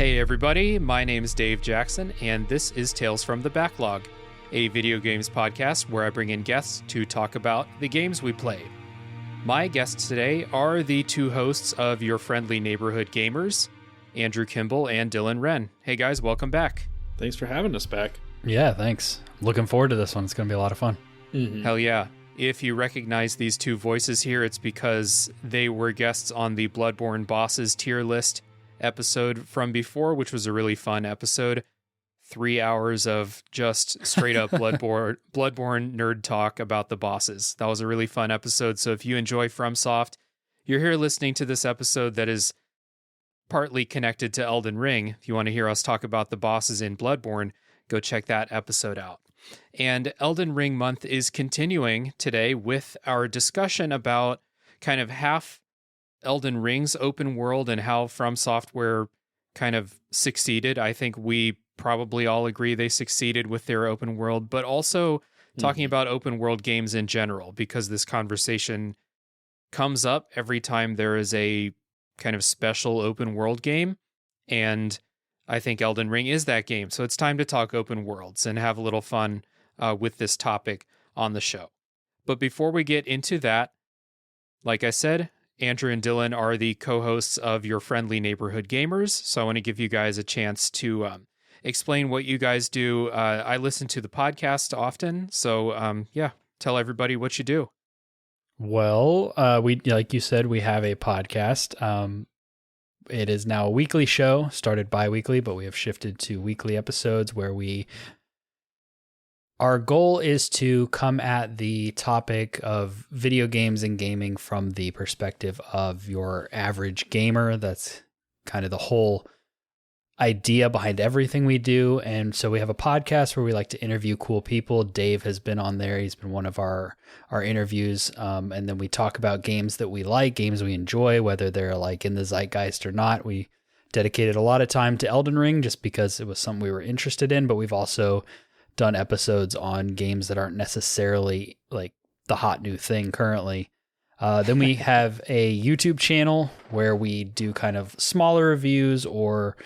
Hey everybody, my name is Dave Jackson, and this is Tales from the Backlog, a video games podcast where I bring in guests to talk about the games we play. My guests today are the two hosts of Your Friendly Neighborhood Gamers, Andrew Kimball and Dylan Wren. Hey guys, welcome back. Thanks for having us back. Yeah, thanks. Looking forward to this one. It's going to be a lot of fun. Mm-hmm. Hell yeah. If you recognize these two voices here, it's because they were guests on the Bloodborne Bosses tier list episode from before, which was a really fun episode. 3 hours of just straight up Bloodborne nerd talk about the bosses. That was a really fun episode. So if you enjoy FromSoft, you're here listening to this episode that is partly connected to Elden Ring. If you want to hear us talk about the bosses in Bloodborne, go check that episode out. And Elden Ring month is continuing today with our discussion about kind of half Elden Ring's open world and how From Software kind of succeeded. I think we probably all agree they succeeded with their open world, but also talking about open world games in general, because this conversation comes up every time there is a kind of special open world game. And I think Elden Ring is that game. So it's time to talk open worlds and have a little fun with this topic on the show. But before we get into that, like I said, Andrew and Dylan are the co-hosts of Your Friendly Neighborhood Gamers. So I want to give you guys a chance to explain what you guys do. I listen to the podcast often. So tell everybody what you do. Well, we, like you said, we have a podcast. It is now a weekly show, started bi-weekly, but we have shifted to weekly episodes where our goal is to come at the topic of video games and gaming from the perspective of your average gamer. That's kind of the whole idea behind everything we do. And so we have a podcast where we like to interview cool people. Dave has been on there. He's been one of our interviews. And then we talk about games that we like, games we enjoy, whether they're like in the zeitgeist or not. We dedicated a lot of time to Elden Ring just because it was something we were interested in, but we've also done episodes on games that aren't necessarily like the hot new thing currently. Then we have a YouTube channel where we do kind of smaller reviews or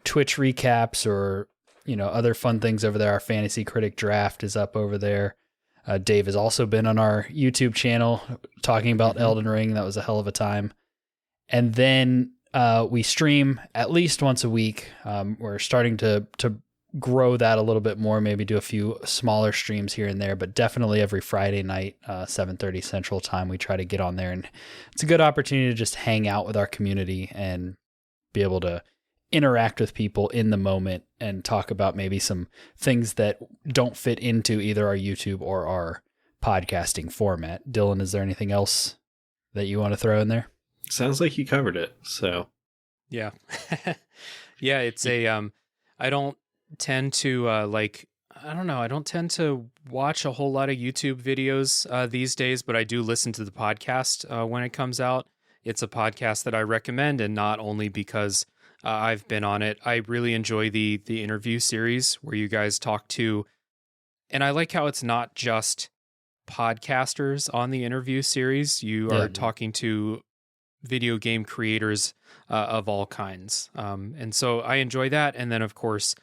Twitch recaps or, other fun things over there. Our Fantasy Critic Draft is up over there. Dave has also been on our YouTube channel talking about Elden Ring. That was a hell of a time. And then we stream at least once a week. We're starting to grow that a little bit more, maybe do a few smaller streams here and there, but definitely every Friday night, 7:30 Central Time, we try to get on there. And it's a good opportunity to just hang out with our community and be able to interact with people in the moment and talk about maybe some things that don't fit into either our YouTube or our podcasting format. Dylan, is there anything else that you want to throw in there? Sounds like you covered it. So Yeah. Yeah, it's I don't tend to I don't tend to watch a whole lot of YouTube videos these days, but I do listen to the podcast when it comes out. It's a podcast that I recommend, and not only because I've been on it. I really enjoy the interview series where you guys talk to, and I like how it's not just podcasters on the interview series. You are talking to video game creators of all kinds. And so I enjoy that. And then, of course,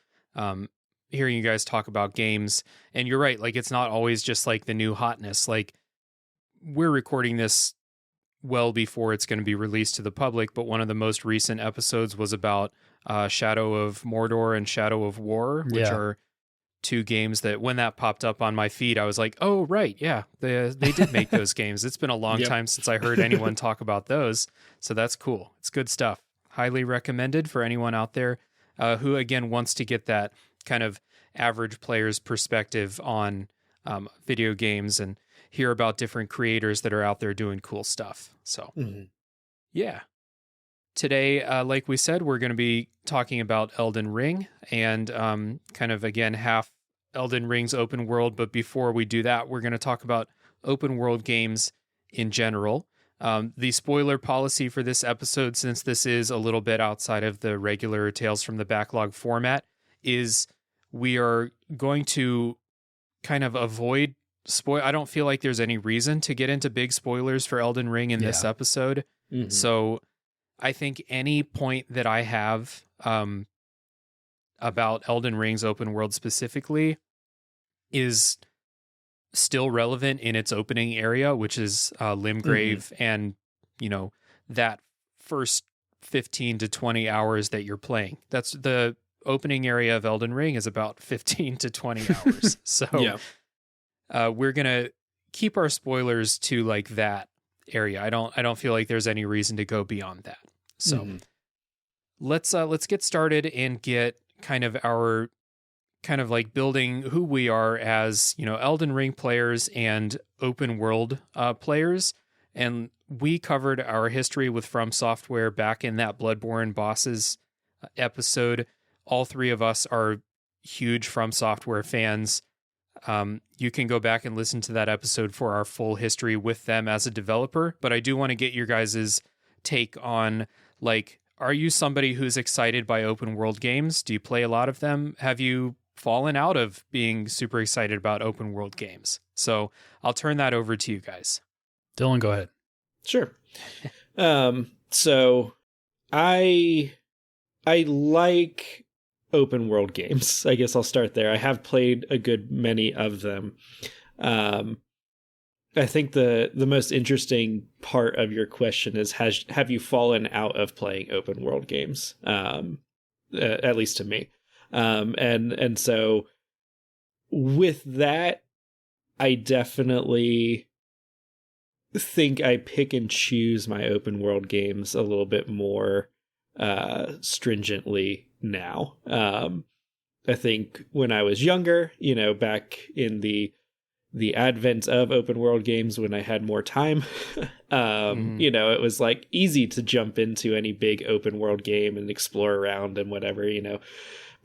hearing you guys talk about games. And you're right, like it's not always just like the new hotness. Like we're recording this well before it's going to be released to the public, but one of the most recent episodes was about Shadow of Mordor and Shadow of War, which are two games that when that popped up on my feed, I was like, oh, right, yeah, they did make those games. It's been a long time since I heard anyone talk about those, so that's cool. It's good stuff. Highly recommended for anyone out there who, again, wants to get that kind of average player's perspective on video games and hear about different creators that are out there doing cool stuff. So, yeah. Today, like we said, we're going to be talking about Elden Ring and kind of, again, half Elden Ring's open world. But before we do that, we're going to talk about open world games in general. The spoiler policy for this episode, since this is a little bit outside of the regular Tales from the Backlog format, is we are going to kind of avoid I don't feel like there's any reason to get into big spoilers for Elden Ring in this episode. So I think any point that I have about Elden Ring's open world specifically is still relevant in its opening area, which is Limgrave, and that first 15 to 20 hours that you're playing. That's the opening area of Elden Ring is about 15 to 20 hours. So we're gonna keep our spoilers to like that area. I don't feel like there's any reason to go beyond that. So let's get started and get kind of our like building who we are as, Elden Ring players and open world players. And we covered our history with From Software back in that Bloodborne Bosses episode. All three of us are huge From Software fans. You can go back and listen to that episode for our full history with them as a developer. But I do want to get your guys' take on, like, are you somebody who's excited by open world games? Do you play a lot of them? Have you fallen out of being super excited about open world games? So I'll turn that over to you guys. Dylan, go ahead. Sure. So I like open world games. I guess I'll start there. I have played a good many of them. I think the most interesting part of your question is have you fallen out of playing open world games? At least to me. And so with that, I definitely think I pick and choose my open world games a little bit more stringently now. I think when I was younger, back in the advent of open world games, when I had more time, it was like easy to jump into any big open world game and explore around and whatever,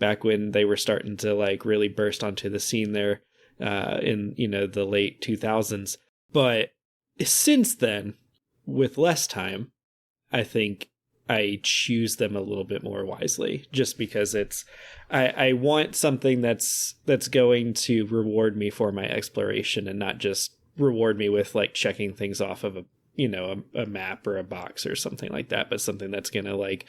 back when they were starting to like really burst onto the scene there in, the late 2000s. But since then, with less time, I think I choose them a little bit more wisely, just because I want something that's going to reward me for my exploration and not just reward me with like checking things off of a map or a box or something like that, but something that's going to like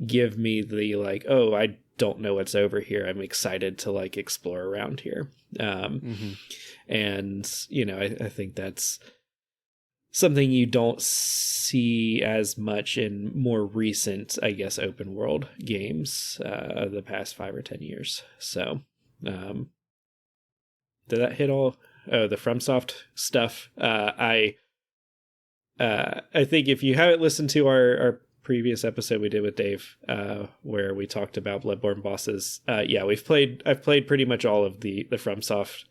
give me the like, oh, I don't know what's over here. I'm excited to like explore around here. And, I think that's something you don't see as much in more recent, I guess, open world games of the past 5 or 10 years. So, did that hit all the FromSoft stuff? I think if you haven't listened to our previous episode we did with Dave, where we talked about Bloodborne Bosses, I've played pretty much all of the FromSoft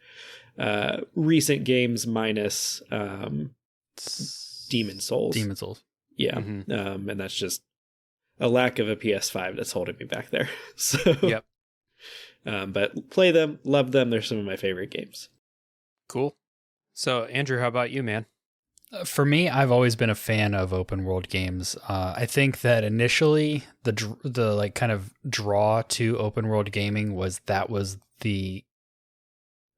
recent games minus Demon Souls. Yeah. And that's just a lack of a PS5 that's holding me back there. So yep. But play them, love them. They're some of my favorite games. Cool. So Andrew, how about you, man? For me, I've always been a fan of open world games. I think that initially the like kind of draw to open world gaming was the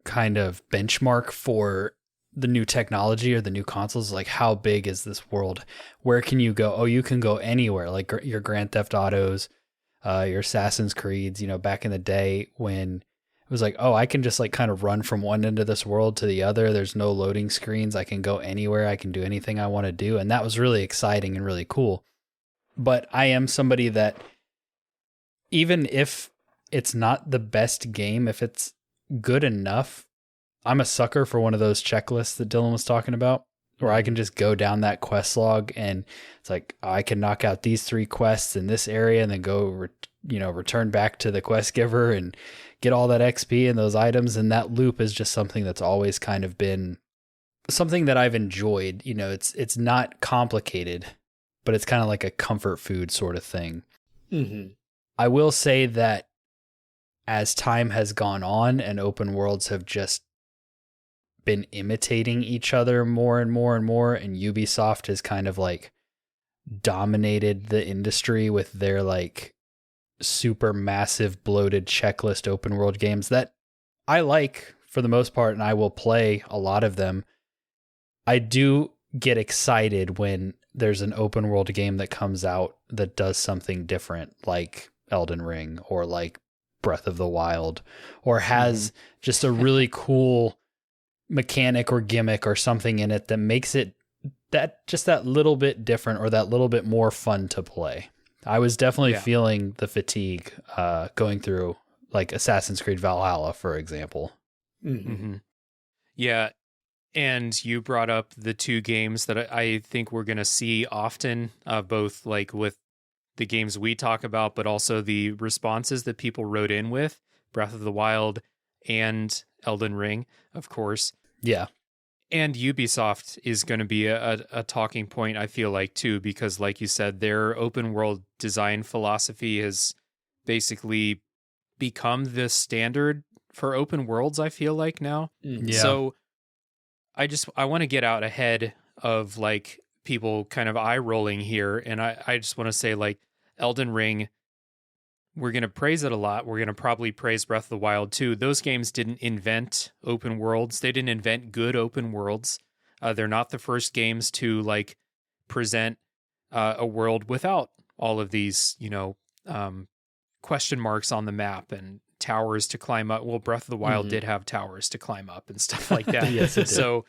kind of benchmark for the new technology or the new consoles. Like, how big is this world? Where can you go? Oh, you can go anywhere. Like your Grand Theft Autos, your Assassin's Creeds, back in the day when it was like, oh, I can just like kind of run from one end of this world to the other. There's no loading screens. I can go anywhere. I can do anything I want to do. And that was really exciting and really cool. But I am somebody that, even if it's not the best game, if it's good enough, I'm a sucker for one of those checklists that Dylan was talking about, where I can just go down that quest log and it's like, I can knock out these 3 quests in this area and then go, return back to the quest giver and get all that XP and those items. And that loop is just something that's always kind of been something that I've enjoyed. It's not complicated, but it's kind of like a comfort food sort of thing. Mm-hmm. I will say that as time has gone on and open worlds have just been imitating each other more and more and more, and Ubisoft has kind of like dominated the industry with their like super massive bloated checklist open world games that I like for the most part, and I will play a lot of them. I do get excited when there's an open world game that comes out that does something different, like Elden Ring or like Breath of the Wild, or has just a really cool mechanic or gimmick or something in it that makes it that little bit different or that little bit more fun to play. I was definitely feeling the fatigue going through like Assassin's Creed Valhalla, for example. Yeah. And you brought up the two games that I think we're going to see often, both like with the games we talk about, but also the responses that people wrote in with, Breath of the Wild and Elden Ring, of course. Yeah. And Ubisoft is going to be a talking point, I feel like, too, because like you said, their open world design philosophy has basically become the standard for open worlds, I feel like now. Yeah. So I want to get out ahead of like people kind of eye rolling here. And I just want to say, like, Elden Ring, we're going to praise it a lot. We're going to probably praise Breath of the Wild too. Those games didn't invent open worlds. They didn't invent good open worlds. They're not the first games to like present a world without all of these, question marks on the map and towers to climb up. Well, Breath of the Wild did have towers to climb up and stuff like that. Yes, it did. So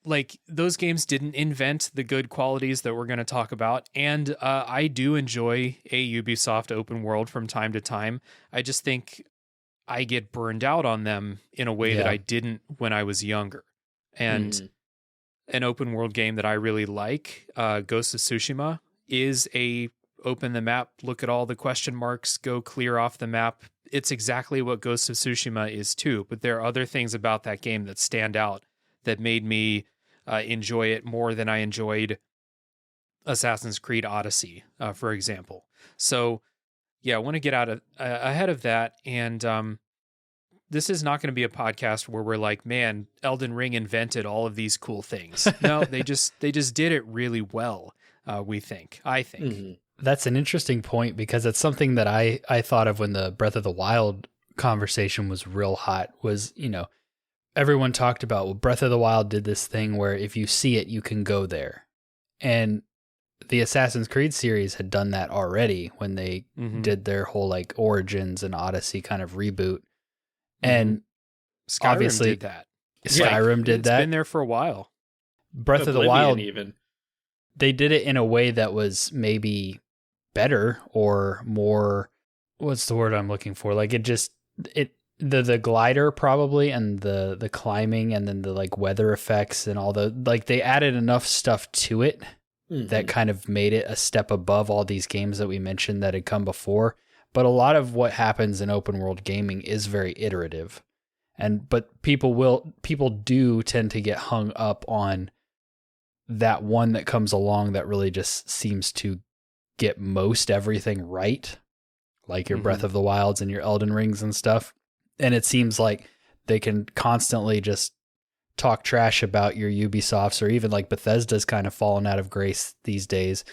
like those games didn't invent the good qualities that we're going to talk about. And I do enjoy a Ubisoft open world from time to time. I just think I get burned out on them in a way that I didn't when I was younger. And an open world game that I really like, Ghost of Tsushima, is a open the map, look at all the question marks, go clear off the map. It's exactly what Ghost of Tsushima is too. But there are other things about that game that stand out that made me enjoy it more than I enjoyed Assassin's Creed Odyssey, for example. So, yeah, I want to get out ahead of that. And this is not going to be a podcast where we're like, man, Elden Ring invented all of these cool things. No, they just did it really well. I think. That's an interesting point because it's something that I thought of when the Breath of the Wild conversation was real hot. Was everyone talked about, well, Breath of the Wild did this thing where if you see it, you can go there. And the Assassin's Creed series had done that already when they did their whole like Origins and Odyssey kind of reboot. And Skyrim obviously did that. Skyrim did that. It's been there for a while. Breath of the Wild, they did it in a way that was maybe better or more, what's the word I'm looking for? Like the glider probably, and the climbing, and then the like weather effects and all the, like they added enough stuff to it that kind of made it a step above all these games that we mentioned that had come before. But a lot of what happens in open world gaming is very iterative. But people do tend to get hung up on that one that comes along that really just seems to get most everything right, like your Breath of the Wilds and your Elden Rings and stuff. And it seems like they can constantly just talk trash about your Ubisofts, or even like Bethesda's kind of fallen out of grace these days.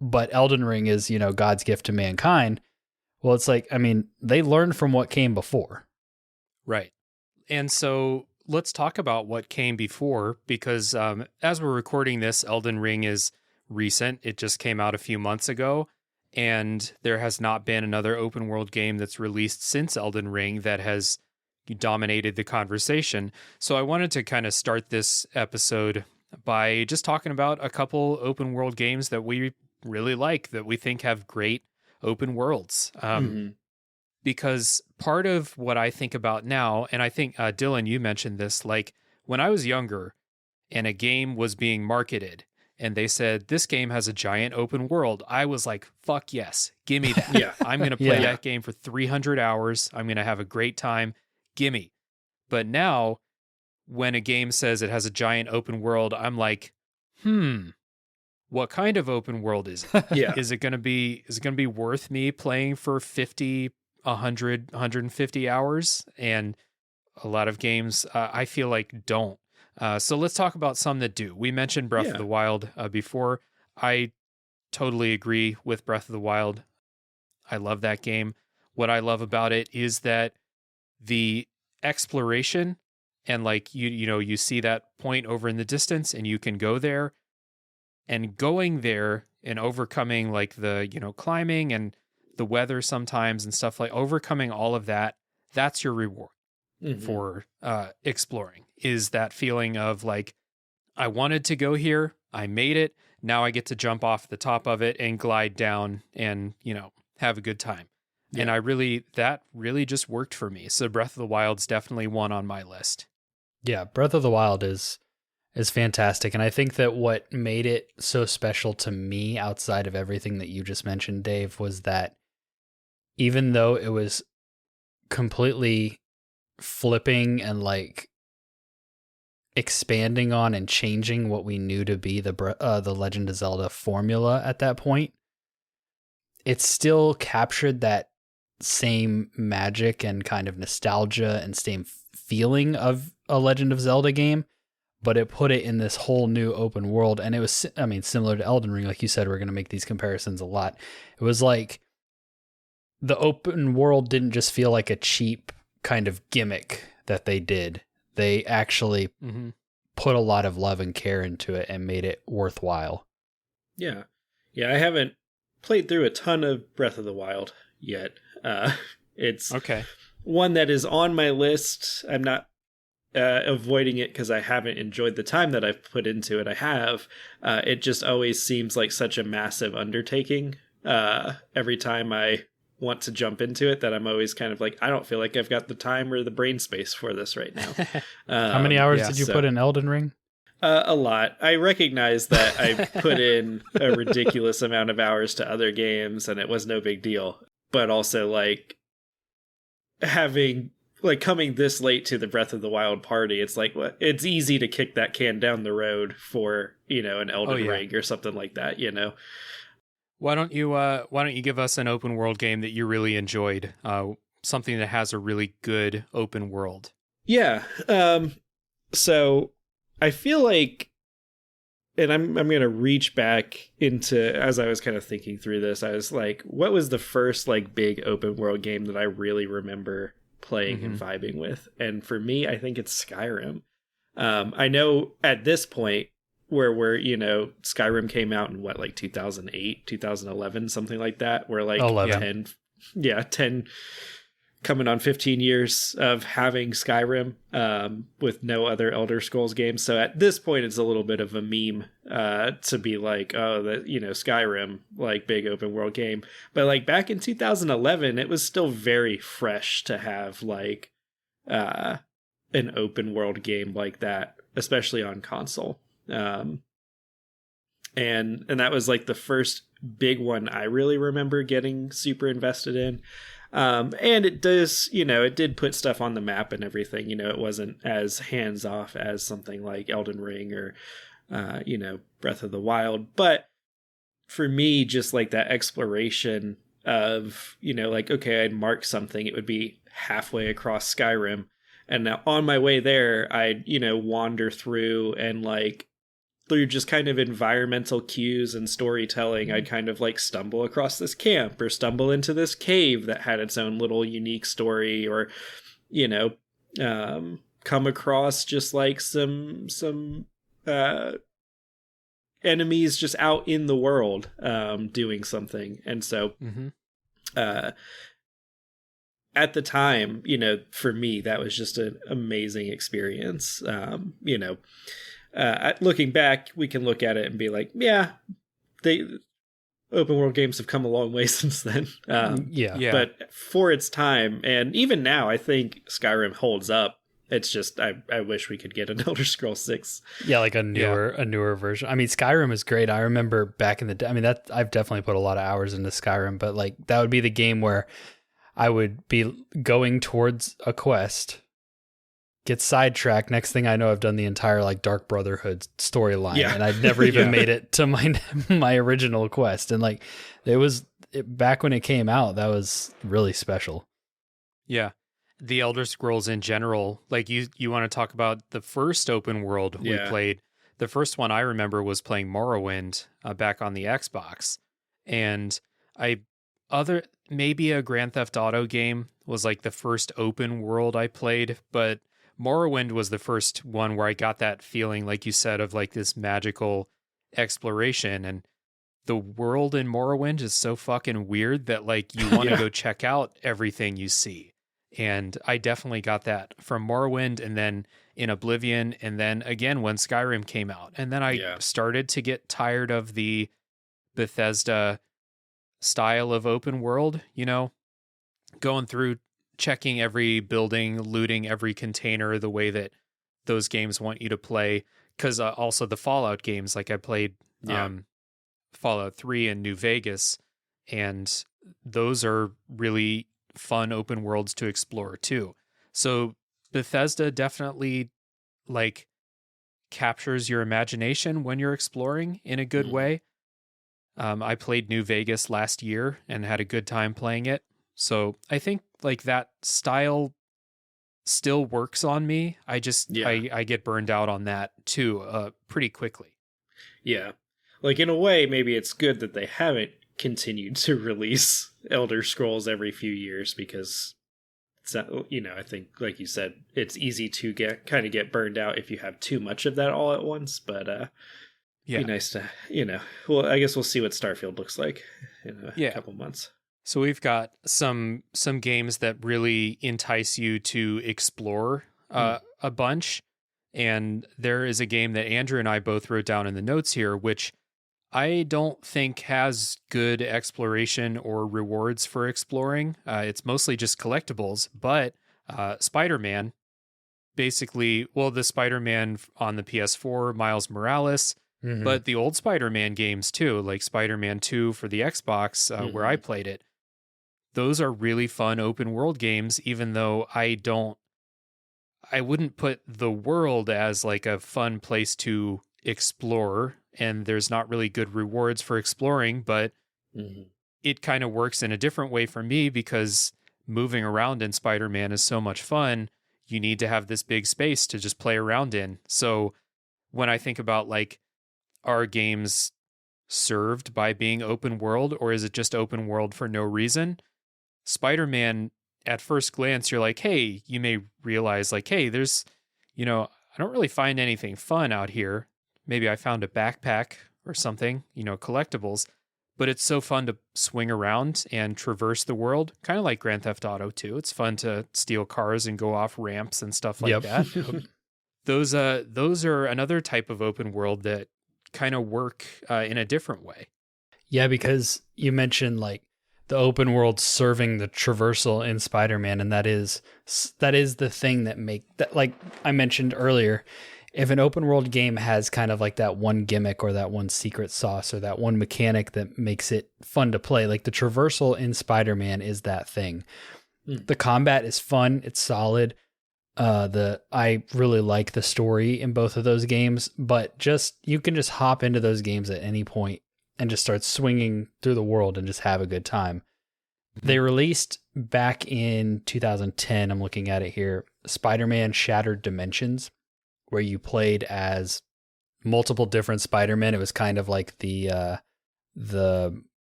But Elden Ring is, God's gift to mankind. Well, it's like, I mean, they learned from what came before. Right. And so let's talk about what came before, because as we're recording this, Elden Ring is recent. It just came out a few months ago, and there has not been another open world game that's released since Elden Ring that has dominated the conversation. So I wanted to kind of start this episode by just talking about a couple open world games that we really like, that we think have great open worlds. Because part of what I think about now, and I think, Dylan, you mentioned this, like when I was younger and a game was being marketed and they said, this game has a giant open world, I was like, fuck yes, give me that. I'm going to play that game for 300 hours. I'm going to have a great time. Gimme. But now when a game says it has a giant open world, I'm like, what kind of open world is it? Is it going to be worth me playing for 50, 100, 150 hours? And a lot of games I feel like don't. So let's talk about some that do. We mentioned Breath of the Wild before. I totally agree with Breath of the Wild. I love that game. What I love about it is that the exploration, and like you see that point over in the distance and you can go there, and going there and overcoming like the, climbing and the weather sometimes and stuff, like overcoming all of that, that's your reward for exploring, is that feeling of like, I wanted to go here, I made it, now I get to jump off the top of it and glide down and, have a good time. Yeah. And that really just worked for me. So Breath of the Wild's definitely one on my list. Yeah, Breath of the Wild is fantastic. And I think that what made it so special to me outside of everything that you just mentioned, Dave, was that even though it was completely flipping and like expanding on and changing what we knew to be the Legend of Zelda formula at that point, it still captured that same magic and kind of nostalgia and same feeling of a Legend of Zelda game, but it put it in this whole new open world. And it was, similar to Elden Ring, like you said, we're going to make these comparisons a lot. It was like the open world didn't just feel like a cheap kind of gimmick that they did. They actually put a lot of love and care into it and made it worthwhile. Yeah. Yeah, I haven't played through a ton of Breath of the Wild yet. It's okay. One that is on my list. I'm not avoiding it because I haven't enjoyed the time that I've put into it. I have. It just always seems like such a massive undertaking every time I want to jump into it, that I'm always kind of like, I don't feel like I've got the time or the brain space for this right now. How many hours did you put in Elden Ring? A lot. I recognize that I put in a ridiculous amount of hours to other games and it was no big deal. But also like coming this late to the Breath of the Wild party, it's like, it's easy to kick that can down the road for, an Elden Ring or something like that, Why don't you give us an open world game that you really enjoyed? Something that has a really good open world. Yeah. So I feel like, and I'm going to reach back into, as I was kind of thinking through this, I was like, what was the first like big open world game that I really remember playing and vibing with? And for me, I think it's Skyrim. I know at this point where we're, Skyrim came out in what, like 2008, 2011, something like that, where like 10 coming on 15 years of having Skyrim with no other Elder Scrolls games. So at this point, it's a little bit of a meme to be like, oh, that, Skyrim, like big open world game. But like back in 2011, it was still very fresh to have like an open world game like that, especially on console. And that was like the first big one I really remember getting super invested in. And it does, it did put stuff on the map and everything. It wasn't as hands off as something like Elden Ring or, Breath of the Wild. But for me, just like that exploration of, like, okay, I'd mark something, it would be halfway across Skyrim. And now on my way there, I'd, wander through and like, through just kind of environmental cues and storytelling, I'd kind of like stumble across this camp or stumble into this cave that had its own little unique story, or, come across just like some enemies just out in the world doing something. And so at the time, for me, that was just an amazing experience. Looking back, we can look at it and be like, yeah, open world games have come a long way since then. But for its time, and even now, I think Skyrim holds up. It's just I wish we could get an Elder Scrolls 6. Yeah, like a newer version. I mean, Skyrim is great. I remember back in the day. I mean, that I've definitely put a lot of hours into Skyrim, but like that would be the game where I would be going towards a quest, get sidetracked. Next thing I know, I've done the entire like Dark Brotherhood storyline, and I've never even made it to my original quest. And like back when it came out, that was really special. Yeah, the Elder Scrolls in general. Like you want to talk about the first open world we played. The first one I remember was playing Morrowind back on the Xbox, and maybe a Grand Theft Auto game was like the first open world I played, but Morrowind was the first one where I got that feeling, like you said, of like this magical exploration. And the world in Morrowind is so fucking weird that like you want to go check out everything you see. And I definitely got that from Morrowind, and then in Oblivion, and then again when Skyrim came out. And then I started to get tired of the Bethesda style of open world, you know, going through, checking every building, looting every container the way that those games want you to play. Because also the Fallout games, like I played Fallout 3 and New Vegas, and those are really fun open worlds to explore too. So Bethesda definitely like captures your imagination when you're exploring in a good way. I played New Vegas last year and had a good time playing it. So I think like that style still works on me. I just, I get burned out on that too, pretty quickly. Yeah. Like in a way, maybe it's good that they haven't continued to release Elder Scrolls every few years, because it's not, you know, I think like you said, it's easy to get burned out if you have too much of that all at once. But be nice to, you know, well, I guess we'll see what Starfield looks like in a couple months. So we've got some games that really entice you to explore a bunch. And there is a game that Andrew and I both wrote down in the notes here, which I don't think has good exploration or rewards for exploring. It's mostly just collectibles, but Spider-Man, basically, well, the Spider-Man on the PS4, Miles Morales, but the old Spider-Man games too, like Spider-Man 2 for the Xbox, where I played it. Those are really fun open world games, even though I wouldn't put the world as like a fun place to explore, and there's not really good rewards for exploring, but it kind of works in a different way for me, because moving around in Spider-Man is so much fun. You need to have this big space to just play around in. So when I think about like, are games served by being open world, or is it just open world for no reason? Spider-Man, at first glance, you're like, hey, you may realize like, hey, there's, you know, I don't really find anything fun out here. Maybe I found a backpack or something, you know, collectibles, but it's so fun to swing around and traverse the world, kind of like Grand Theft Auto 2. It's fun to steal cars and go off ramps and stuff like that. Those are another type of open world that kind of work in a different way. Yeah, because you mentioned like the open world serving the traversal in Spider-Man, and that is the thing that like I mentioned earlier, if an open world game has kind of like that one gimmick or that one secret sauce or that one mechanic that makes it fun to play, like the traversal in Spider-Man is that thing. The combat is fun, it's solid. I really like the story in both of those games, but you can just hop into those games at any point and just start swinging through the world and just have a good time. They released back in 2010, I'm looking at it here, Spider-Man Shattered Dimensions, where you played as multiple different Spider-Men. It was kind of like the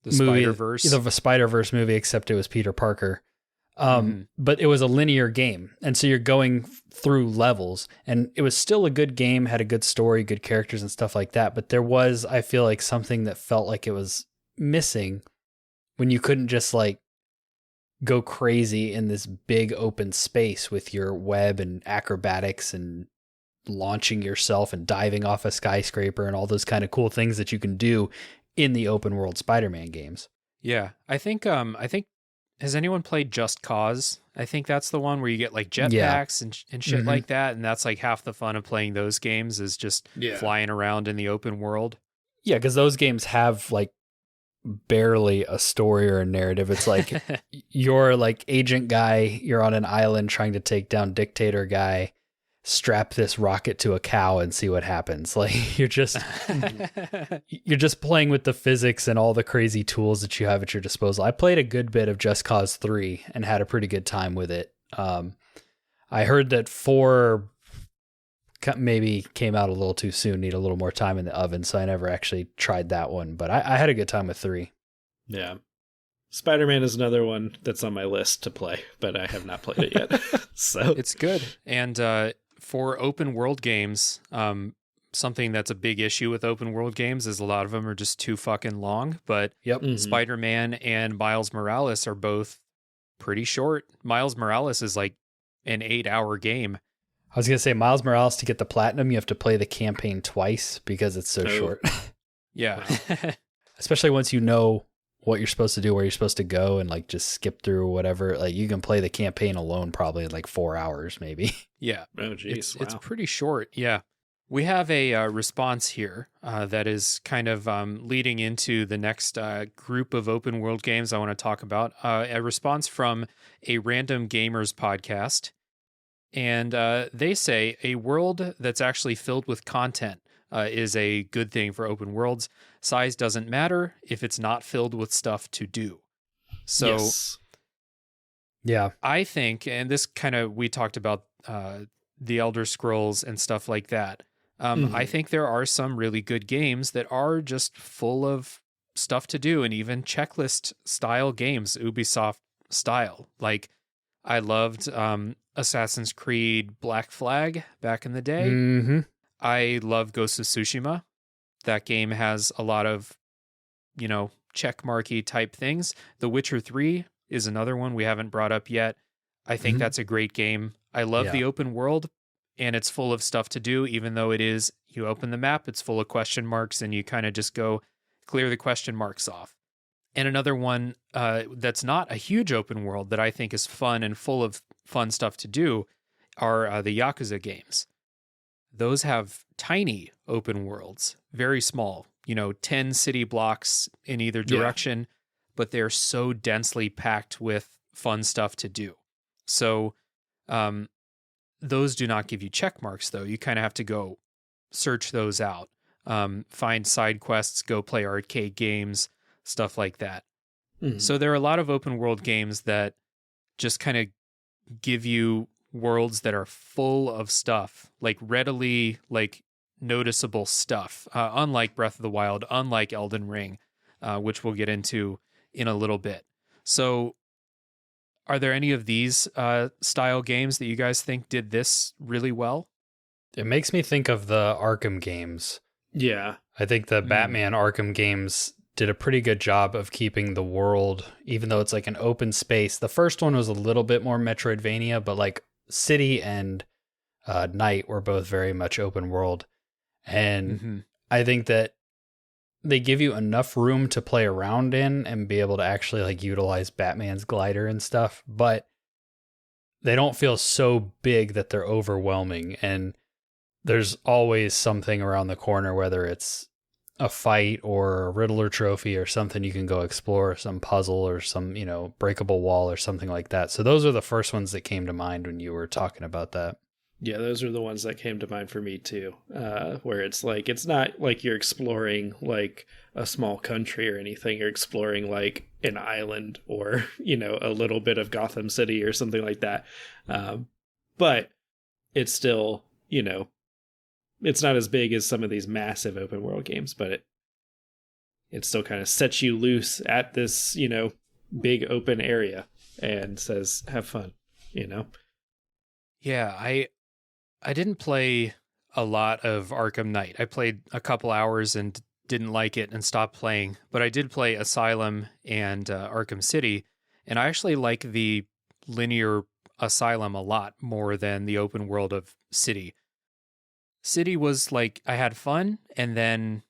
Spider-Verse. The Spider-Verse movie, except it was Peter Parker. But it was a linear game. And so you're going through levels, and it was still a good game, had a good story, good characters and stuff like that. But there was, I feel like, something that felt like it was missing when you couldn't just like go crazy in this big open space with your web and acrobatics and launching yourself and diving off a skyscraper and all those kind of cool things that you can do in the open world Spider-Man games. Yeah. I think has anyone played Just Cause? I think that's the one where you get like jetpacks and shit like that. And that's like half the fun of playing those games is just flying around in the open world. Yeah, because those games have like barely a story or a narrative. It's like you're like agent guy, you're on an island trying to take down dictator guy, strap this rocket to a cow and see what happens. Like you're just playing with the physics and all the crazy tools that you have at your disposal. I played a good bit of Just Cause 3 and had a pretty good time with it. I heard that 4 maybe came out a little too soon, need a little more time in the oven, so I never actually tried that one, but I had a good time with 3. Yeah. Spider-Man is another one that's on my list to play, but I have not played it yet. So it's good. And for open world games, something that's a big issue with open world games is a lot of them are just too fucking long. But Yep. Mhm. Spider-Man and Miles Morales are both pretty short. Miles Morales is like an 8-hour game. I was going to say, Miles Morales, to get the platinum, you have to play the campaign twice because it's so Oh. short. Yeah. Especially once you know what you're supposed to do, where you're supposed to go, and like just skip through whatever. Like you can play the campaign alone probably in like 4 hours, maybe. Yeah. Oh, geez. It's Wow. pretty short. Yeah. We have a response here that is kind of leading into the next group of open world games I want to talk about. A response from a Random Gamers podcast. And they say a world that's actually filled with content is a good thing for open worlds. Size doesn't matter if it's not filled with stuff to do. So Yes. Yeah. I think, and this kind of, we talked about the Elder Scrolls and stuff like that. I think there are some really good games that are just full of stuff to do, and even checklist style games, Ubisoft style. Like I loved Assassin's Creed Black Flag back in the day. Mm-hmm. I love Ghost of Tsushima. That game has a lot of, checkmarky type things. The Witcher 3 is another one we haven't brought up yet. I think Mhm. that's a great game. I love Yeah. the open world, and it's full of stuff to do, even though you open the map, it's full of question marks, and you kind of just go clear the question marks off. And another one that's not a huge open world that I think is fun and full of fun stuff to do are the Yakuza games. Those have tiny open worlds, very small, 10 city blocks in either direction, but they're so densely packed with fun stuff to do. So those do not give you check marks, though. You kind of have to go search those out, find side quests, go play arcade games, stuff like that. Mhm. So there are a lot of open world games that just kind of give you worlds that are full of stuff, like readily noticeable stuff, unlike Breath of the Wild, unlike Elden Ring, which we'll get into in a little bit. So are there any of these style games that you guys think did this really well? It makes me think of the Arkham games. Yeah. I think the Batman Arkham games did a pretty good job of keeping the world, even though it's like an open space. The first one was a little bit more Metroidvania, but like City and Night were both very much open world. And I think that they give you enough room to play around in and be able to actually like utilize Batman's glider and stuff, but they don't feel so big that they're overwhelming. And there's always something around the corner, whether it's a fight or a Riddler trophy or something you can go explore, some puzzle or some, breakable wall or something like that. So those are the first ones that came to mind when you were talking about that. Yeah, those are the ones that came to mind for me too, where it's like, it's not like you're exploring like a small country or anything. You're exploring like an island or, a little bit of Gotham City or something like that. But it's still, it's not as big as some of these massive open world games, but it still kind of sets you loose at this, big open area and says, have fun, Yeah, I didn't play a lot of Arkham Knight. I played a couple hours and didn't like it and stopped playing, but I did play Asylum and Arkham City, and I actually like the linear Asylum a lot more than the open world of City. City was like, I had fun, and then,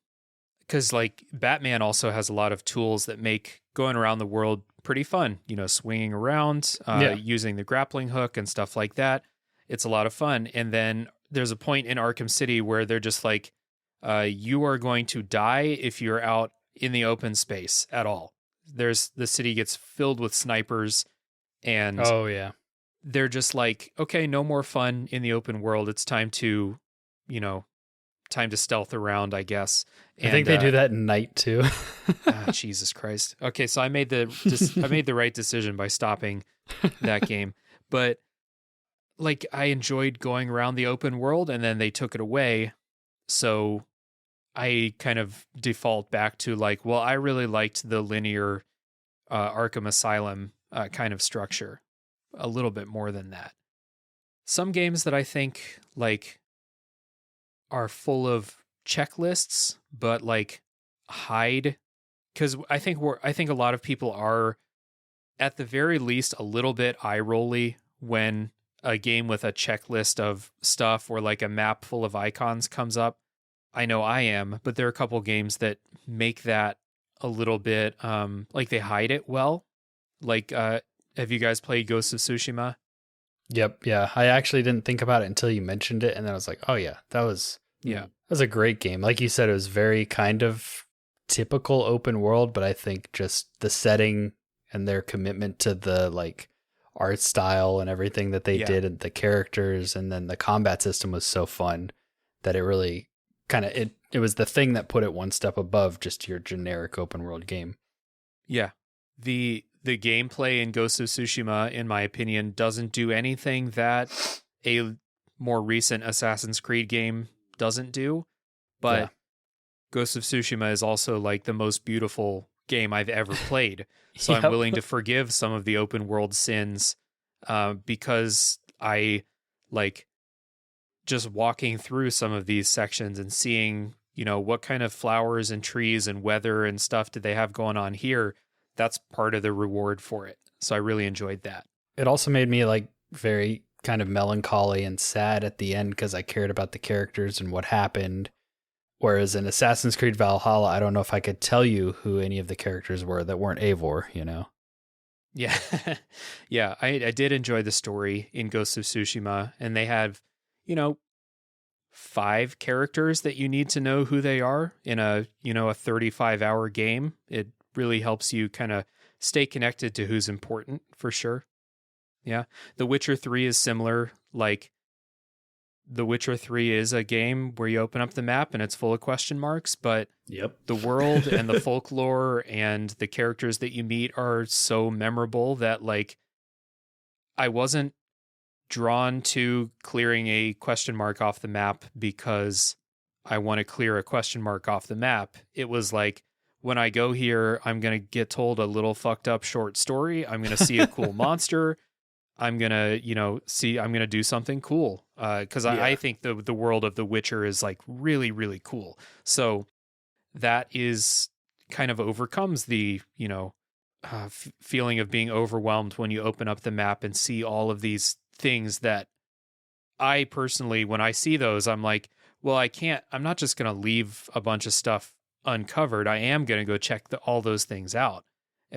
because like Batman also has a lot of tools that make going around the world pretty fun, swinging around, using the grappling hook and stuff like that. It's a lot of fun. And then there's a point in Arkham City where they're just like, you are going to die if you're out in the open space at all. The city gets filled with snipers, and they're just like, okay, no more fun in the open world. It's time to, stealth around, I guess. And, I think they do that in Night too. Jesus Christ. Okay, so I made the right decision by stopping that game. But like, I enjoyed going around the open world, and then they took it away. So I kind of default back to like, well, I really liked the linear Arkham Asylum kind of structure a little bit more than that. Some games that I think like are full of checklists, but like hide, because I think a lot of people are at the very least a little bit eye rolly when a game with a checklist of stuff or like a map full of icons comes up. I know I am, but there are a couple games that make that a little bit like they hide it well. Like have you guys played Ghost of Tsushima? Yep, yeah. I actually didn't think about it until you mentioned it, and then I was like, oh yeah, that was a great game. Like you said, it was very kind of typical open world, but I think just the setting and their commitment to the like art style and everything that they did, and the characters, and then the combat system was so fun that it really kind of it was the thing that put it one step above just your generic open world game. Yeah. The gameplay in Ghost of Tsushima, in my opinion, doesn't do anything that a more recent Assassin's Creed game doesn't do. But Ghost of Tsushima is also like the most beautiful game I've ever played. So I'm willing to forgive some of the open world sins because I like just walking through some of these sections and seeing, what kind of flowers and trees and weather and stuff did they have going on here. That's part of the reward for it. So I really enjoyed that. It also made me like very kind of melancholy and sad at the end because I cared about the characters and what happened. Whereas in Assassin's Creed Valhalla, I don't know if I could tell you who any of the characters were that weren't Eivor, Yeah. Yeah, I did enjoy the story in Ghost of Tsushima, and they have, 5 characters that you need to know who they are in a 35-hour game. It really helps you kind of stay connected to who's important, for sure. Yeah. The Witcher 3 is similar. Like, The Witcher 3 is a game where you open up the map and it's full of question marks, but the world and the folklore and the characters that you meet are so memorable that, like, I wasn't drawn to clearing a question mark off the map because I want to clear a question mark off the map. It was like, when I go here, I'm going to get told a little fucked up short story. I'm going to see a cool monster. I'm going to, I'm going to do something cool. Cause I think the world of The Witcher is like really, really cool. So that is kind of overcomes the, feeling of being overwhelmed when you open up the map and see all of these things that I personally, when I see those, I'm like, well, I'm not just going to leave a bunch of stuff uncovered. I am going to go check all those things out.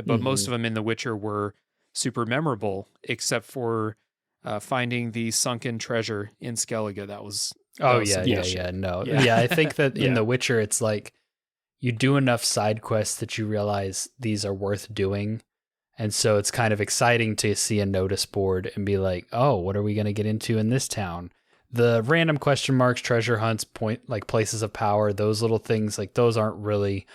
But most of them in The Witcher were super memorable, except for finding the sunken treasure in Skellige. That was I think that in The Witcher, it's like you do enough side quests that you realize these are worth doing. And so it's kind of exciting to see a notice board and be like, oh, what are we going to get into in this town? The random question marks, treasure hunts, places of power, those little things, like those aren't really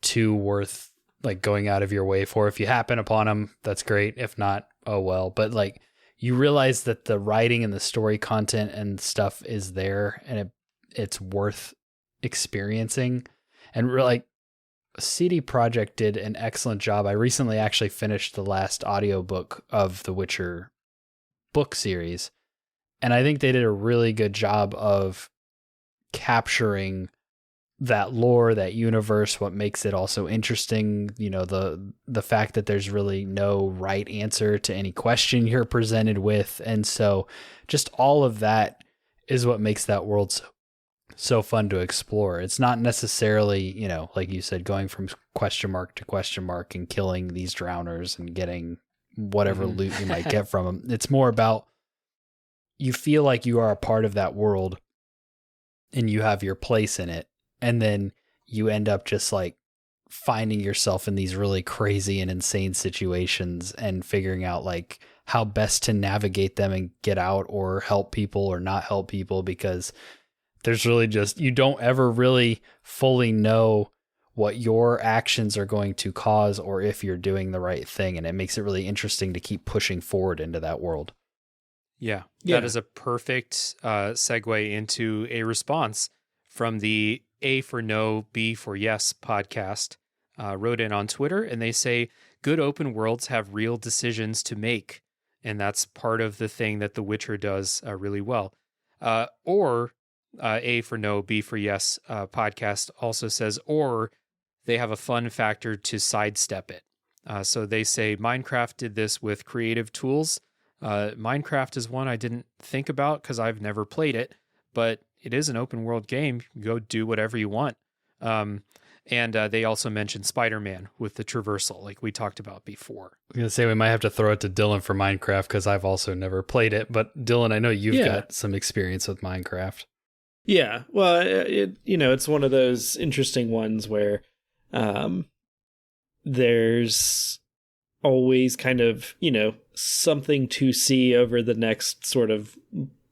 too worth like going out of your way for. If you happen upon them, that's great. If not, oh well. But like you realize that the writing and the story content and stuff is there, and it's worth experiencing. And like CD Projekt did an excellent job. I recently actually finished the last audiobook of the Witcher book series. And I think they did a really good job of capturing that lore, that universe, what makes it also interesting, the fact that there's really no right answer to any question you're presented with. And so just all of that is what makes that world so fun to explore. It's not necessarily, like you said, going from question mark to question mark and killing these drowners and getting whatever loot you might get from them. It's more about you feel like you are a part of that world and you have your place in it. And then you end up just like finding yourself in these really crazy and insane situations and figuring out like how best to navigate them and get out or help people or not help people, because there's really just, you don't ever really fully know what your actions are going to cause or if you're doing the right thing. And it makes it really interesting to keep pushing forward into that world. Yeah, that is a perfect segue into a response from the A for No, B for Yes podcast. Wrote in on Twitter, and they say, good open worlds have real decisions to make. And that's part of the thing that The Witcher does really well. Or A for no, B for yes podcast also says, or they have a fun factor to sidestep it. So they say Minecraft did this with creative tools. Minecraft is one I didn't think about because I've never played it, but it is an open world game. You can go do whatever you want. And they also mentioned Spider-Man with the traversal, like we talked about before. I was going to say we might have to throw it to Dylan for Minecraft because I've also never played it. But Dylan, I know you've got some experience with Minecraft. Yeah, well, it's one of those interesting ones where there's always kind of, something to see over the next sort of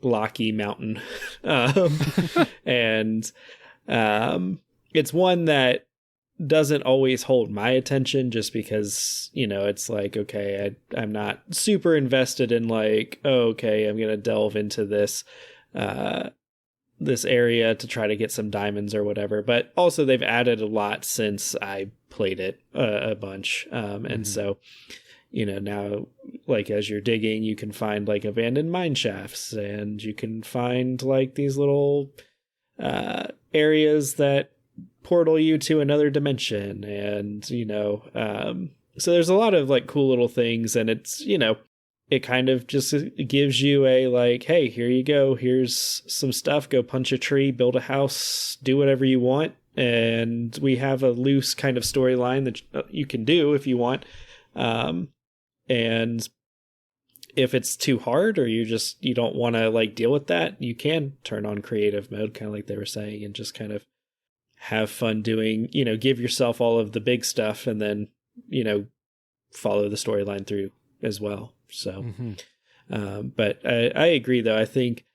blocky mountain. And it's one that doesn't always hold my attention just because, it's like, okay, I'm not super invested in like, oh, okay, I'm going to delve into this area to try to get some diamonds or whatever. But also they've added a lot since I played it a bunch. And so, now like as you're digging, you can find like abandoned mine shafts, and you can find like these little areas that portal you to another dimension. And, so there's a lot of like cool little things, and it's, it kind of just gives you a like, hey, here you go. Here's some stuff. Go punch a tree, build a house, do whatever you want. And we have a loose kind of storyline that you can do if you want. And if it's too hard or you don't want to like deal with that, you can turn on creative mode, kind of like they were saying, and just kind of have fun doing, give yourself all of the big stuff and then, follow the storyline through as well. So, but I agree though. I think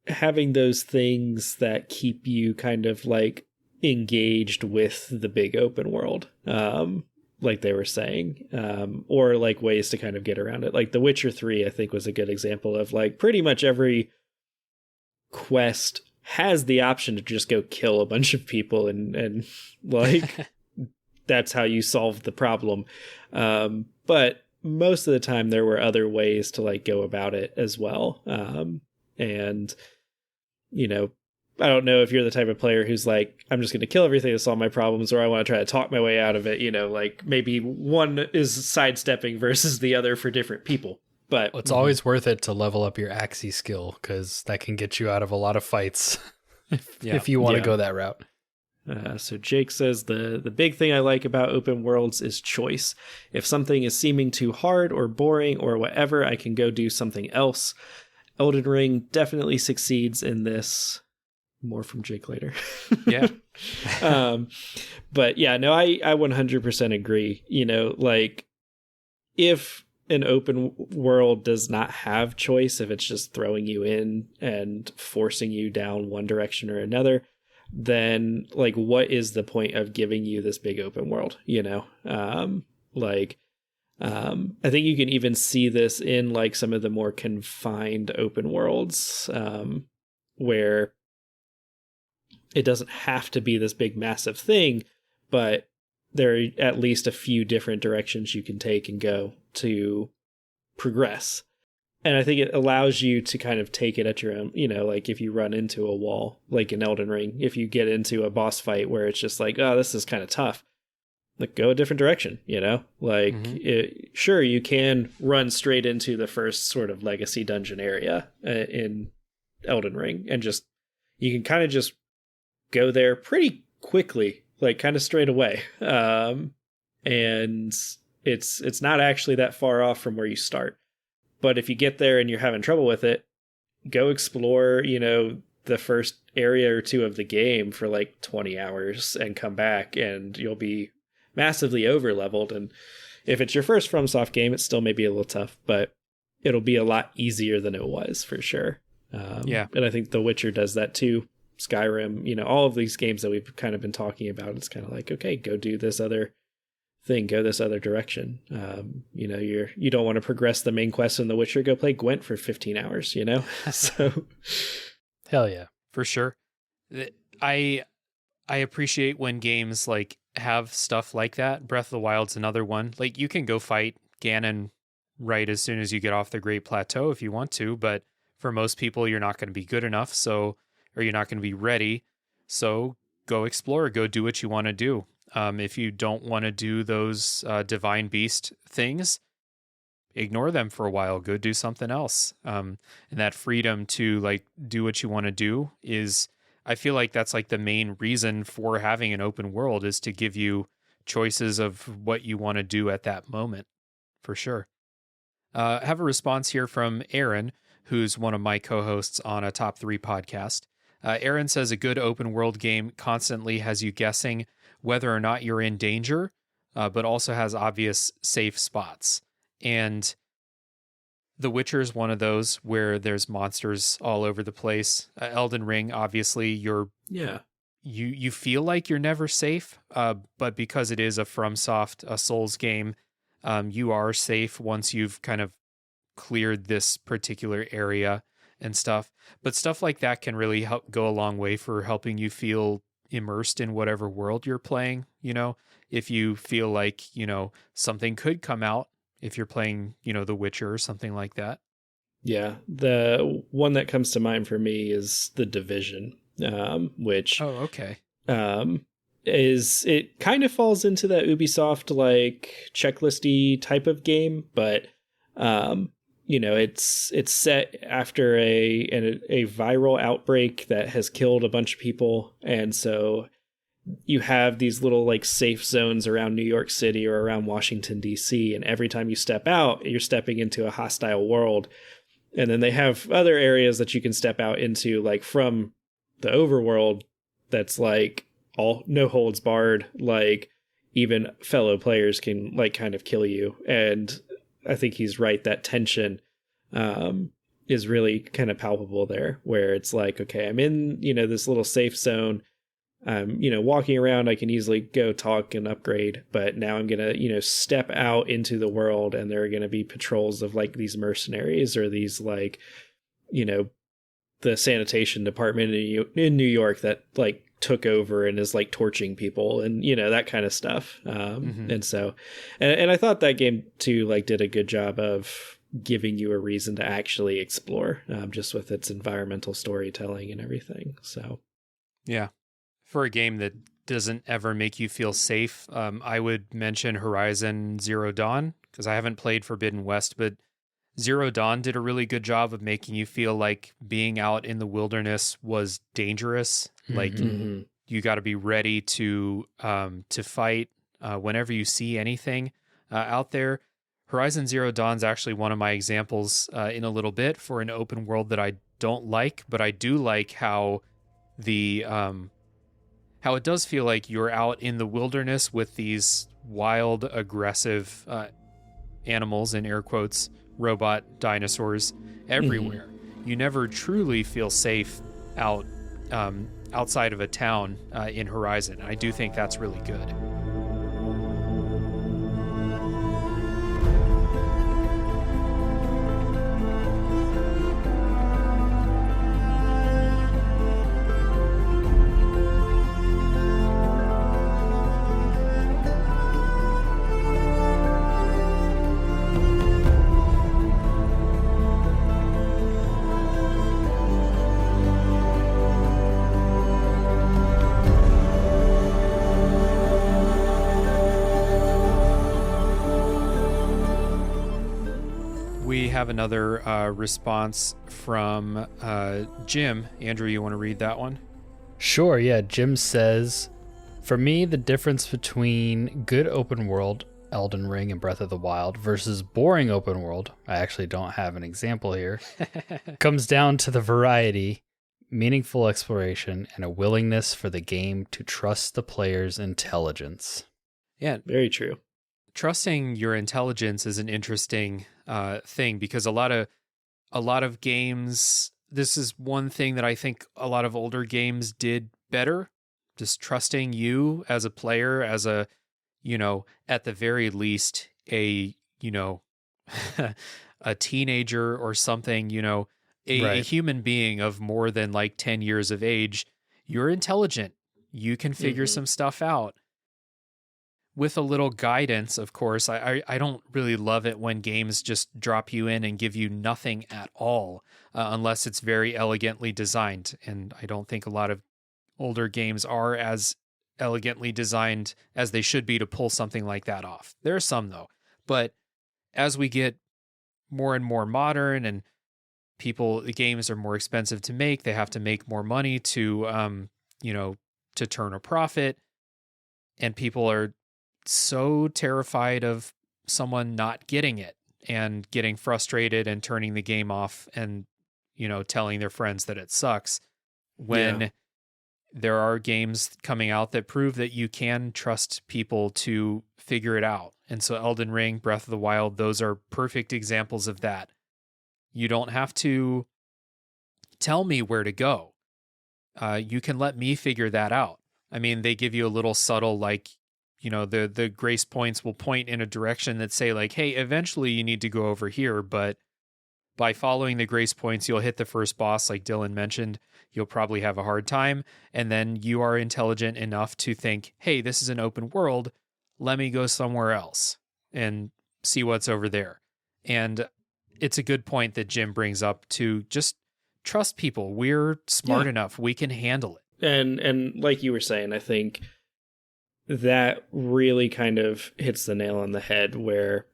having those things that keep you kind of like engaged with the big open world, like they were saying, or like ways to kind of get around it. Like The Witcher 3, I think was a good example of like pretty much every quest has the option to just go kill a bunch of people and like that's how you solve the problem. But most of the time there were other ways to like go about it as well. And, I don't know if you're the type of player who's like, I'm just going to kill everything to solve my problems, or I want to try to talk my way out of it. Like maybe one is sidestepping versus the other for different people. But it's always worth it to level up your Axie skill, because that can get you out of a lot of fights if you want to go that route. So Jake says the big thing I like about open worlds is choice. If something is seeming too hard or boring or whatever, I can go do something else. Elden Ring definitely succeeds in this. More from Jake later. Yeah. But yeah, no, I 100% agree. Like if an open world does not have choice, if it's just throwing you in and forcing you down one direction or another, then like what is the point of giving you this big open world? I think you can even see this in like some of the more confined open worlds, where it doesn't have to be this big massive thing, but there are at least a few different directions you can take and go to progress. And I think it allows you to kind of take it at your own, like if you run into a wall, like in Elden Ring, if you get into a boss fight where it's just like, oh, this is kind of tough, like go a different direction, sure, you can run straight into the first sort of legacy dungeon area in Elden Ring, and you can kind of just go there pretty quickly, like kind of straight away. And it's not actually that far off from where you start. But if you get there and you're having trouble with it, go explore, the first area or two of the game for like 20 hours and come back, and you'll be massively over leveled. And if it's your first FromSoft game, it still may be a little tough, but it'll be a lot easier than it was for sure. And I think The Witcher does that too. Skyrim, all of these games that we've kind of been talking about, it's kind of like, okay, go do this other thing, go this other direction. You don't want to progress the main quest in The Witcher, go play Gwent for 15 hours, So hell yeah, for sure. I appreciate when games like have stuff like that. Breath of the Wild's another one. Like you can go fight Ganon right as soon as you get off the Great Plateau if you want to, but for most people you're not going to be good enough. So or you're not going to be ready. So go explore, go do what you want to do. If you don't want to do those divine beast things, ignore them for a while, go do something else. And that freedom to like do what you want to do is, I feel like that's like the main reason for having an open world, is to give you choices of what you want to do at that moment, for sure. I have a response here from Aaron, who's one of my co-hosts on a Top 3 podcast. Aaron says a good open world game constantly has you guessing whether or not you're in danger, but also has obvious safe spots. And The Witcher is one of those where there's monsters all over the place. Elden Ring, obviously, you feel like you're never safe, but because it is a FromSoft, a Souls game, you are safe once you've kind of cleared this particular area and stuff. But stuff like that can really help go a long way for helping you feel immersed in whatever world you're playing. You know, if you feel like, you know, something could come out if you're playing, you know, The Witcher or something like that. Yeah, the one that comes to mind for me is The Division, which is, it kind of falls into that Ubisoft like checklisty type of game, but you know, it's set after a viral outbreak that has killed a bunch of people, and so you have these little like safe zones around New York City or around Washington, D.C. And every time you step out, you're stepping into a hostile world. And then they have other areas that you can step out into, like from the overworld, that's like all no holds barred. Like even fellow players can like kind of kill you. And I think he's right. That tension is really kind of palpable there, where it's like, okay, I'm in, you know, this little safe zone. You know, walking around, I can easily go talk and upgrade, but now I'm going to, you know, step out into the world, and there are going to be patrols of like these mercenaries or these like, you know, the sanitation department in New York that like took over and is like torching people and, you know, that kind of stuff. And so, and I thought that game too, like did a good job of giving you a reason to actually explore, just with its environmental storytelling and everything. So, yeah. For a game that doesn't ever make you feel safe, I would mention Horizon Zero Dawn, because I haven't played Forbidden West, but Zero Dawn did a really good job of making you feel like being out in the wilderness was dangerous. Like you got to be ready to fight whenever you see anything out there. Horizon Zero Dawn is actually one of my examples in a little bit for an open world that I don't like, but I do like how how it does feel like you're out in the wilderness with these wild, aggressive animals, in air quotes, robot dinosaurs everywhere. You never truly feel safe out outside of a town in Horizon. I do think that's really good. Have another response from Jim. Andrew, you want to read that one? Sure, yeah. Jim says, for me, the difference between good open world, Elden Ring and Breath of the Wild, versus boring open world, I actually don't have an example here, comes down to the variety, meaningful exploration, and a willingness for the game to trust the player's intelligence. Yeah, very true. Trusting your intelligence is an interesting thing, because a lot of games, this is one thing that I think a lot of older games did better, just trusting you as a player, as a, you know, at the very least a, you know, a teenager or something, you know, a human being of more than like 10 years of age. You're intelligent, you can figure some stuff out. with a little guidance, of course. I don't really love it when games just drop you in and give you nothing at all, unless it's very elegantly designed. And I don't think a lot of older games are as elegantly designed as they should be to pull something like that off. There are some, though. But as we get more and more modern, and the games are more expensive to make, they have to make more money to, to turn a profit. And people are so terrified of someone not getting it and getting frustrated and turning the game off and, telling their friends that it sucks when there are games coming out that prove that you can trust people to figure it out. And so Elden Ring, Breath of the Wild, those are perfect examples of that. You don't have to tell me where to go. You can let me figure that out. I mean, they give you a little subtle, the grace points will point in a direction that say like, hey, eventually you need to go over here. But by following the grace points, you'll hit the first boss, like Dylan mentioned. You'll probably have a hard time. And then you are intelligent enough to think, hey, this is an open world. Let me go somewhere else and see what's over there. And it's a good point that Jim brings up to just trust people. We're smart enough. We can handle it. And like you were saying, I think that really kind of hits the nail on the head where,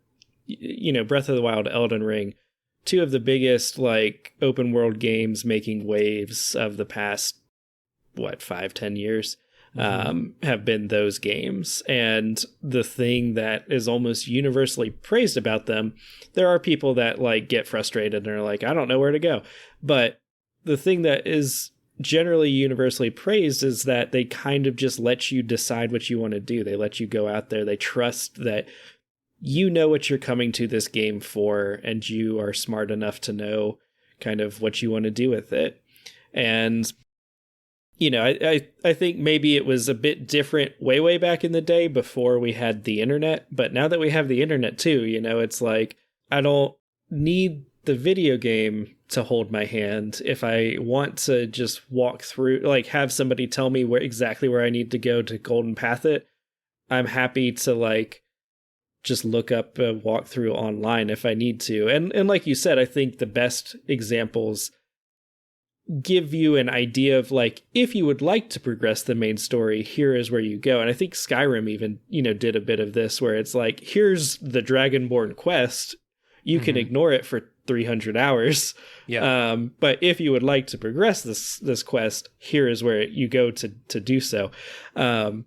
Breath of the Wild, Elden Ring, two of the biggest open world games making waves of the past, 5-10 years, have been those games. And the thing that is almost universally praised about them, there are people that get frustrated and are like, I don't know where to go. But the thing that is generally universally praised is that they kind of just let you decide what you want to do. They let you go out there. They trust that you know what you're coming to this game for, and you are smart enough to know kind of what you want to do with it. And, I think maybe it was a bit different way back in the day before we had the internet. But now that we have the internet too, it's like, I don't need the video game to hold my hand. If I want to just walk through, have somebody tell me exactly where I need to go to Golden Path it, I'm happy to just look up a walkthrough online if I need to. And like you said, I think the best examples give you an idea of if you would like to progress the main story, here is where you go. And I think Skyrim even, did a bit of this where it's here's the Dragonborn quest. You can ignore it for 300 hours. Yeah. But if you would like to progress this quest, here is where you go to do so. And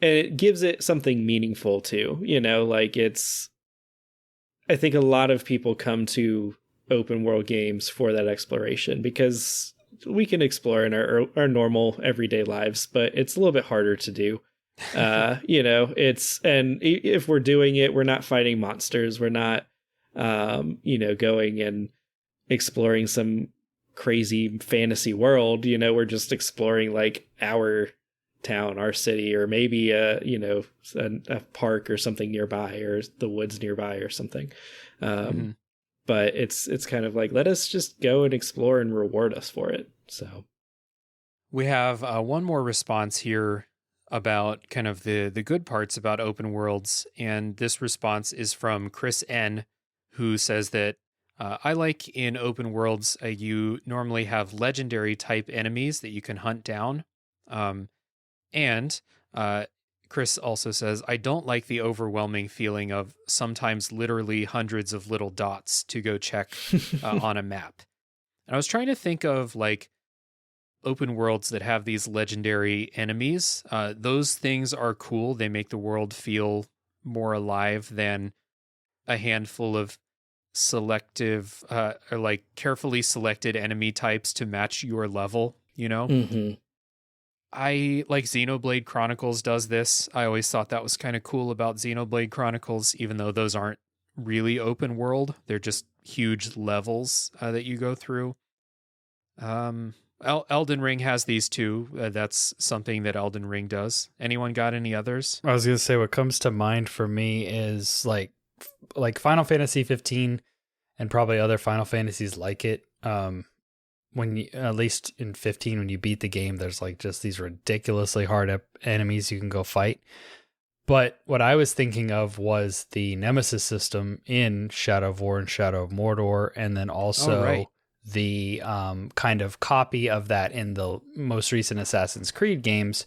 it gives it something meaningful too, it's, I think a lot of people come to open world games for that exploration because we can explore in our normal everyday lives, but it's a little bit harder to do. And if we're doing it, we're not fighting monsters. We're not, going and exploring some crazy fantasy world. We're just exploring our town, our city, or maybe a park or something nearby, or the woods nearby or something. But it's kind of let us just go and explore and reward us for it. So we have one more response here about kind of the good parts about open worlds. And this response is from Chris N., who says that I like in open worlds, you normally have legendary type enemies that you can hunt down. And Chris also says, I don't like the overwhelming feeling of sometimes literally hundreds of little dots to go check on a map. And I was trying to think of open worlds that have these legendary enemies. Those things are cool. They make the world feel more alive than a handful of selective or carefully selected enemy types to match your level, I like Xenoblade Chronicles does this. I always thought that was kind of cool about Xenoblade Chronicles, even though those aren't really open world. They're just huge levels that you go through. Elden Ring has these too. That's something that Elden Ring does. Anyone got any others? I was going to say what comes to mind for me is like Final Fantasy 15 and probably other Final Fantasies like it. when you, at least in 15, when you beat the game, there's like just these ridiculously hard enemies you can go fight. But what I was thinking of was the Nemesis system in Shadow of War and Shadow of Mordor, and then also the kind of copy of that in the most recent Assassin's Creed games,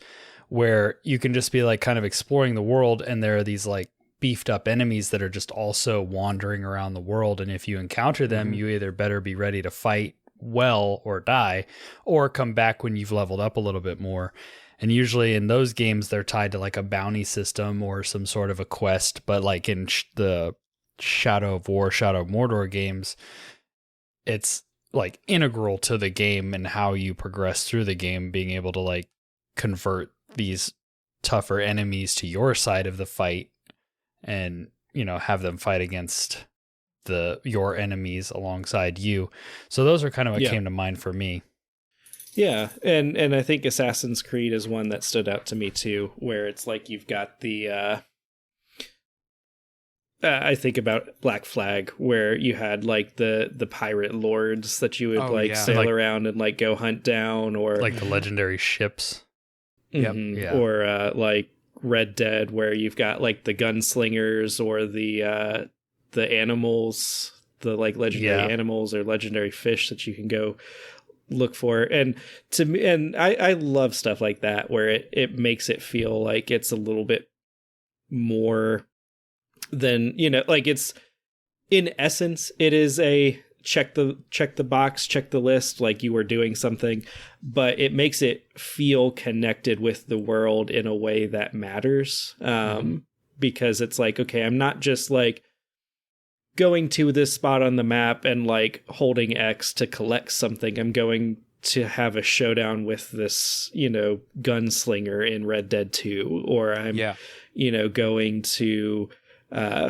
where you can just be like kind of exploring the world, and there are these like beefed up enemies that are just also wandering around the world. And if you encounter them, you either better be ready to fight well or die, or come back when you've leveled up a little bit more. And usually in those games, they're tied to like a bounty system or some sort of a quest. But like in the Shadow of War, Shadow of Mordor games, it's like integral to the game and how you progress through the game, being able to like convert these tougher enemies to your side of the fight and, you know, have them fight against your enemies alongside you. So those are kind of what came to mind for me. Yeah, and I think Assassin's Creed is one that stood out to me too, where it's like you've got the I think about Black Flag, where you had like the pirate lords that you would sail around and like go hunt down, or like the legendary ships. Or like Red Dead, where you've got like the gunslingers or the animals, the like legendary animals or legendary fish that you can go look for. And to me, and I love stuff like that, where it makes it feel like it's a little bit more than, you know, like it's, in essence, it is a check the box, check the list, like you were doing something, but it makes it feel connected with the world in a way that matters. Because it's like, okay, I'm not just like going to this spot on the map and like holding X to collect something. I'm going to have a showdown with this, you know, gunslinger in Red Dead 2, or I'm, you know, going to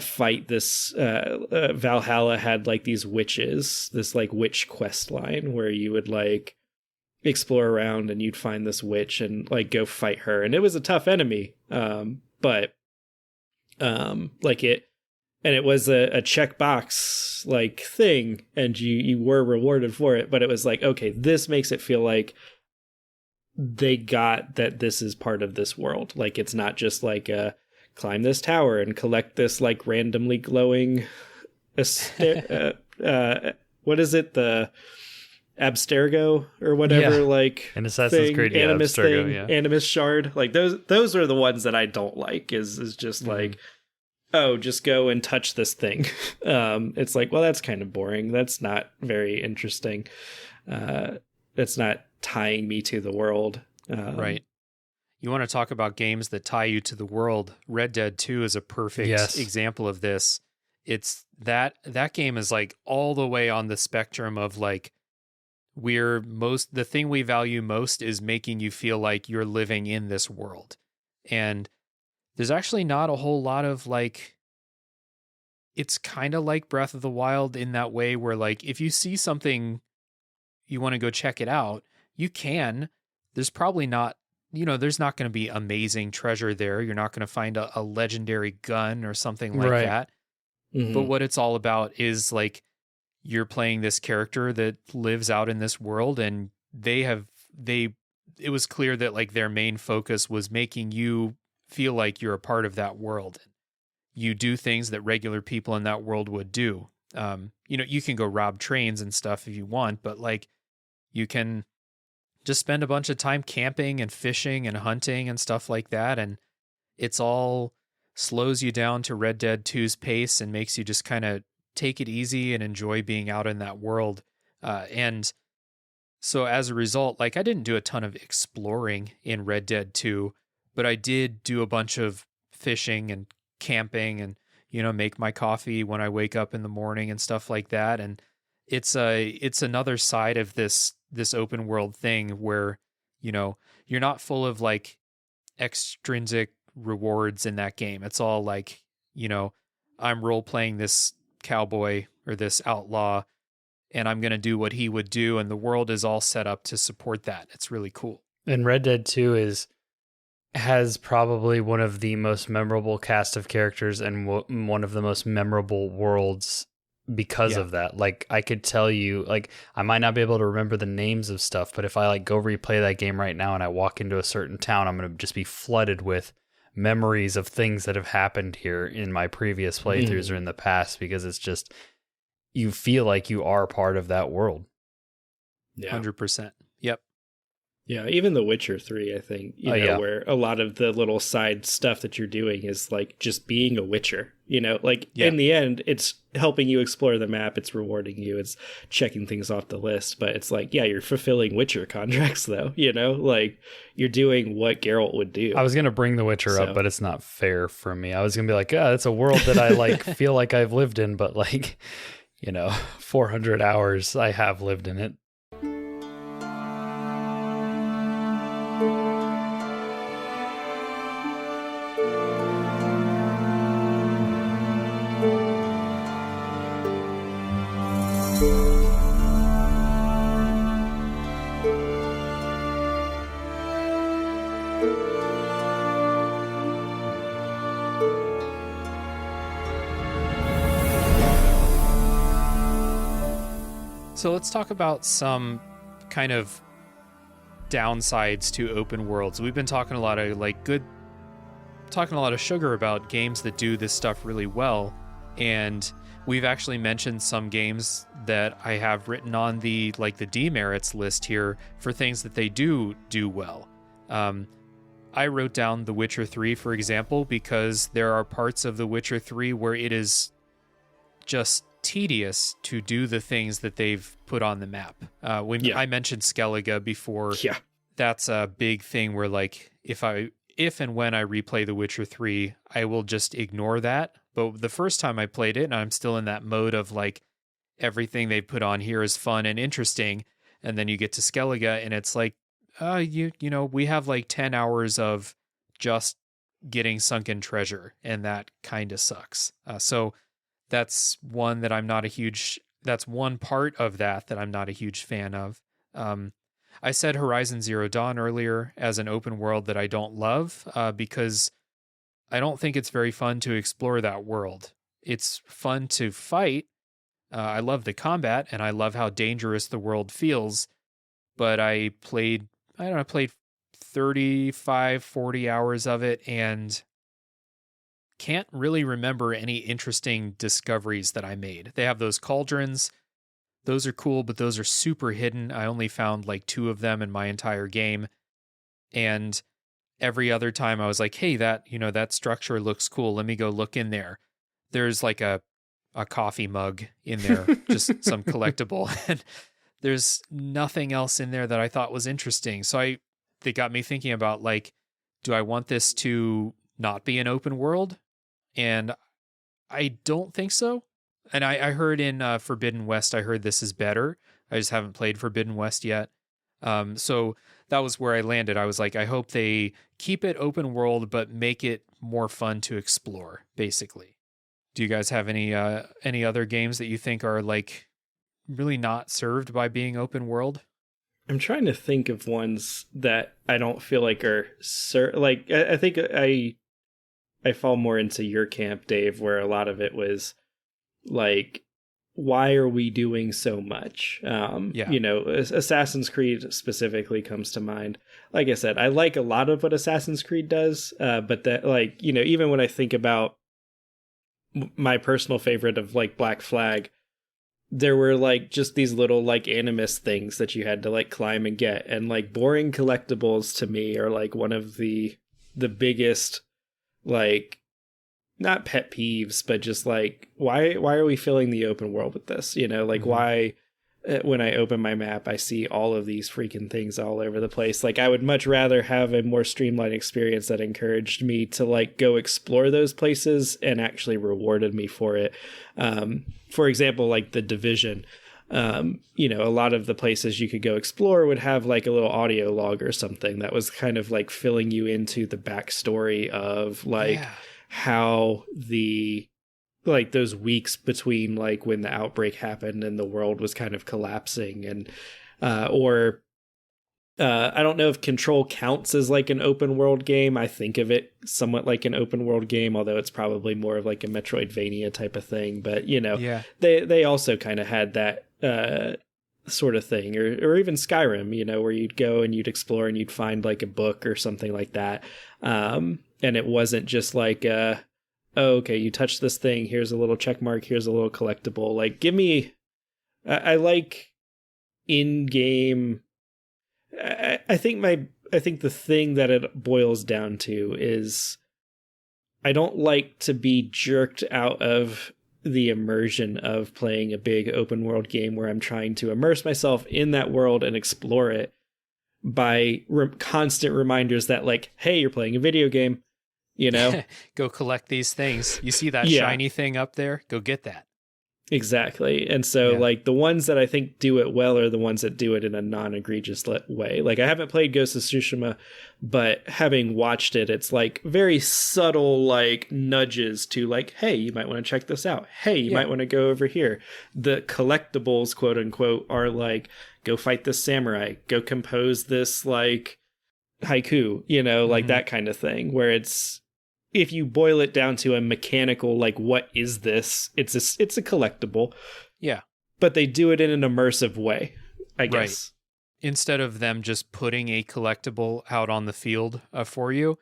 fight this Valhalla had like these witches, this like witch quest line where you would like explore around and you'd find this witch and like go fight her, and it was a tough enemy, but like it was a checkbox like thing, and you were rewarded for it, but it was like, okay, this makes it feel like they got that this is part of this world. Like it's not just like climb this tower and collect this like randomly glowing what is it, the Abstergo or whatever, like in Assassin's Creed, Animus Abstergo, thing, Animus shard. Like those are the ones that I don't like, is just like, oh, just go and touch this thing. It's like, well, that's kind of boring. That's not very interesting. That's not tying me to the world. Right. You want to talk about games that tie you to the world? Red Dead 2 is a perfect example of this. It's that game is like all the way on the spectrum of like, the thing we value most is making you feel like you're living in this world. And there's actually not a whole lot of like, it's kind of like Breath of the Wild in that way, where like, if you see something, you want to go check it out, you can. There's probably not, you know, there's not going to be amazing treasure there. You're not going to find a legendary gun or something like that. But what it's all about is like, you're playing this character that lives out in this world, and it was clear that like their main focus was making you feel like you're a part of that world. You do things that regular people in that world would do. You know, you can go rob trains and stuff if you want, but like you can just spend a bunch of time camping and fishing and hunting and stuff like that. And it's all slows you down to Red Dead 2's pace and makes you just kind of take it easy and enjoy being out in that world. And so as a result, like I didn't do a ton of exploring in Red Dead 2, but I did do a bunch of fishing and camping and, you know, make my coffee when I wake up in the morning and stuff like that. And it's another side of this open world thing where, you know, you're not full of like extrinsic rewards in that game. It's all like, you know, I'm role playing this cowboy or this outlaw, and I'm going to do what he would do. And the world is all set up to support that. It's really cool. And Red Dead 2 has probably one of the most memorable cast of characters and one of the most memorable worlds because of that. Like, I could tell you, like, I might not be able to remember the names of stuff, but if I like go replay that game right now and I walk into a certain town, I'm going to just be flooded with memories of things that have happened here in my previous playthroughs or in the past, because it's just, you feel like you are part of that world. Yeah. 100%. Yep. Yeah, even The Witcher 3, I think, where a lot of the little side stuff that you're doing is like just being a Witcher, like in the end, it's helping you explore the map. It's rewarding you. It's checking things off the list. But it's like, yeah, you're fulfilling Witcher contracts, though, like you're doing what Geralt would do. I was going to bring The Witcher up, but it's not fair for me. I was going to be like, yeah, it's a world that I like feel like I've lived in, but like, 400 hours I have lived in it. So let's talk about some kind of downsides to open worlds. We've been talking a lot of sugar about games that do this stuff really well, and we've actually mentioned some games that I have written on the demerits list here for things that they do well. I wrote down The Witcher 3, for example, because there are parts of The Witcher 3 where it is just tedious to do the things that they've put on the map. I mentioned Skellige before. Yeah. That's a big thing where like if and when I replay The Witcher 3, I will just ignore that. But the first time I played it, and I'm still in that mode of like everything they put on here is fun and interesting, and then you get to Skellige and it's like we have like 10 hours of just getting sunken treasure, and that kind of sucks. So that's one that that's one part of that I'm not a huge fan of. I said Horizon Zero Dawn earlier as an open world that I don't love because I don't think it's very fun to explore that world. It's fun to fight. I love the combat and I love how dangerous the world feels, but I played 35, 40 hours of it and can't really remember any interesting discoveries that I made. They have those cauldrons. Those are cool, but those are super hidden. I only found like 2 of them in my entire game. And every other time I was like, hey, that structure looks cool. Let me go look in there. There's like a coffee mug in there, just some collectible. And there's nothing else in there that I thought was interesting. So they got me thinking about like, do I want this to not be an open world? And I don't think so. And I heard in Forbidden West, I heard this is better. I just haven't played Forbidden West yet. So that was where I landed. I was like, I hope they keep it open world, but make it more fun to explore, basically. Do you guys have any other games that you think are like really not served by being open world? I'm trying to think of ones that I don't feel like are I think I fall more into your camp, Dave, where a lot of it was like, why are we doing so much? Assassin's Creed specifically comes to mind. Like I said, I like a lot of what Assassin's Creed does, but that even when I think about my personal favorite of like Black Flag, there were like just these little like Animus things that you had to like climb and get, and like boring collectibles to me are like one of the biggest, like, not pet peeves, but just like, why are we filling the open world with this? Why when I open my map, I see all of these freaking things all over the place. Like, I would much rather have a more streamlined experience that encouraged me to like go explore those places and actually rewarded me for it. For example, like The Division, a lot of the places you could go explore would have like a little audio log or something that was kind of like filling you into the backstory of like how those weeks between like when the outbreak happened and the world was kind of collapsing, and or I don't know if Control counts as like an open world game. I think of it somewhat like an open world game, although it's probably more of like a Metroidvania type of thing. But Yeah. they also kind of had that sort of thing, or even Skyrim, where you'd go and you'd explore and you'd find like a book or something like that. And it wasn't just like, oh, okay, you touch this thing, here's a little check mark, here's a little collectible. Like, give me, I like in-game. I think the thing that it boils down to is I don't like to be jerked out of the immersion of playing a big open world game where I'm trying to immerse myself in that world and explore it by constant reminders that like, hey, you're playing a video game, Go collect these things. You see that Yeah. shiny thing up there? Go get that. Exactly. And so Yeah. like the ones that I think do it well are the ones that do it in a non-egregious way. Like I haven't played Ghost of Tsushima, but having watched it, it's like very subtle like nudges to like, hey, you might want to check this out. Hey, you Yeah. might want to go over here. The collectibles, quote unquote, are like, go fight this samurai, go compose this like haiku, like Mhm. that kind of thing, where it's, if you boil it down to a mechanical, like, what is this? It's a collectible, Yeah. but they do it in an immersive way, I guess. Instead of them just putting a collectible out on the field for you,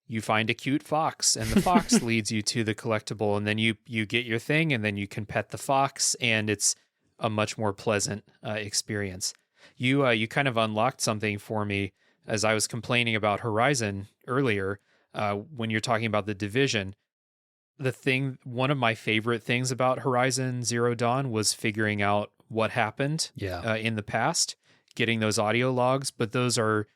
you find a cute fox, and the fox leads you to the collectible, and then you get your thing, and then you can pet the fox, and it's a much more pleasant experience. You kind of unlocked something for me as I was complaining about Horizon earlier. When you're talking about the Division, one of my favorite things about Horizon Zero Dawn was figuring out what happened in the past, getting those audio logs, but those are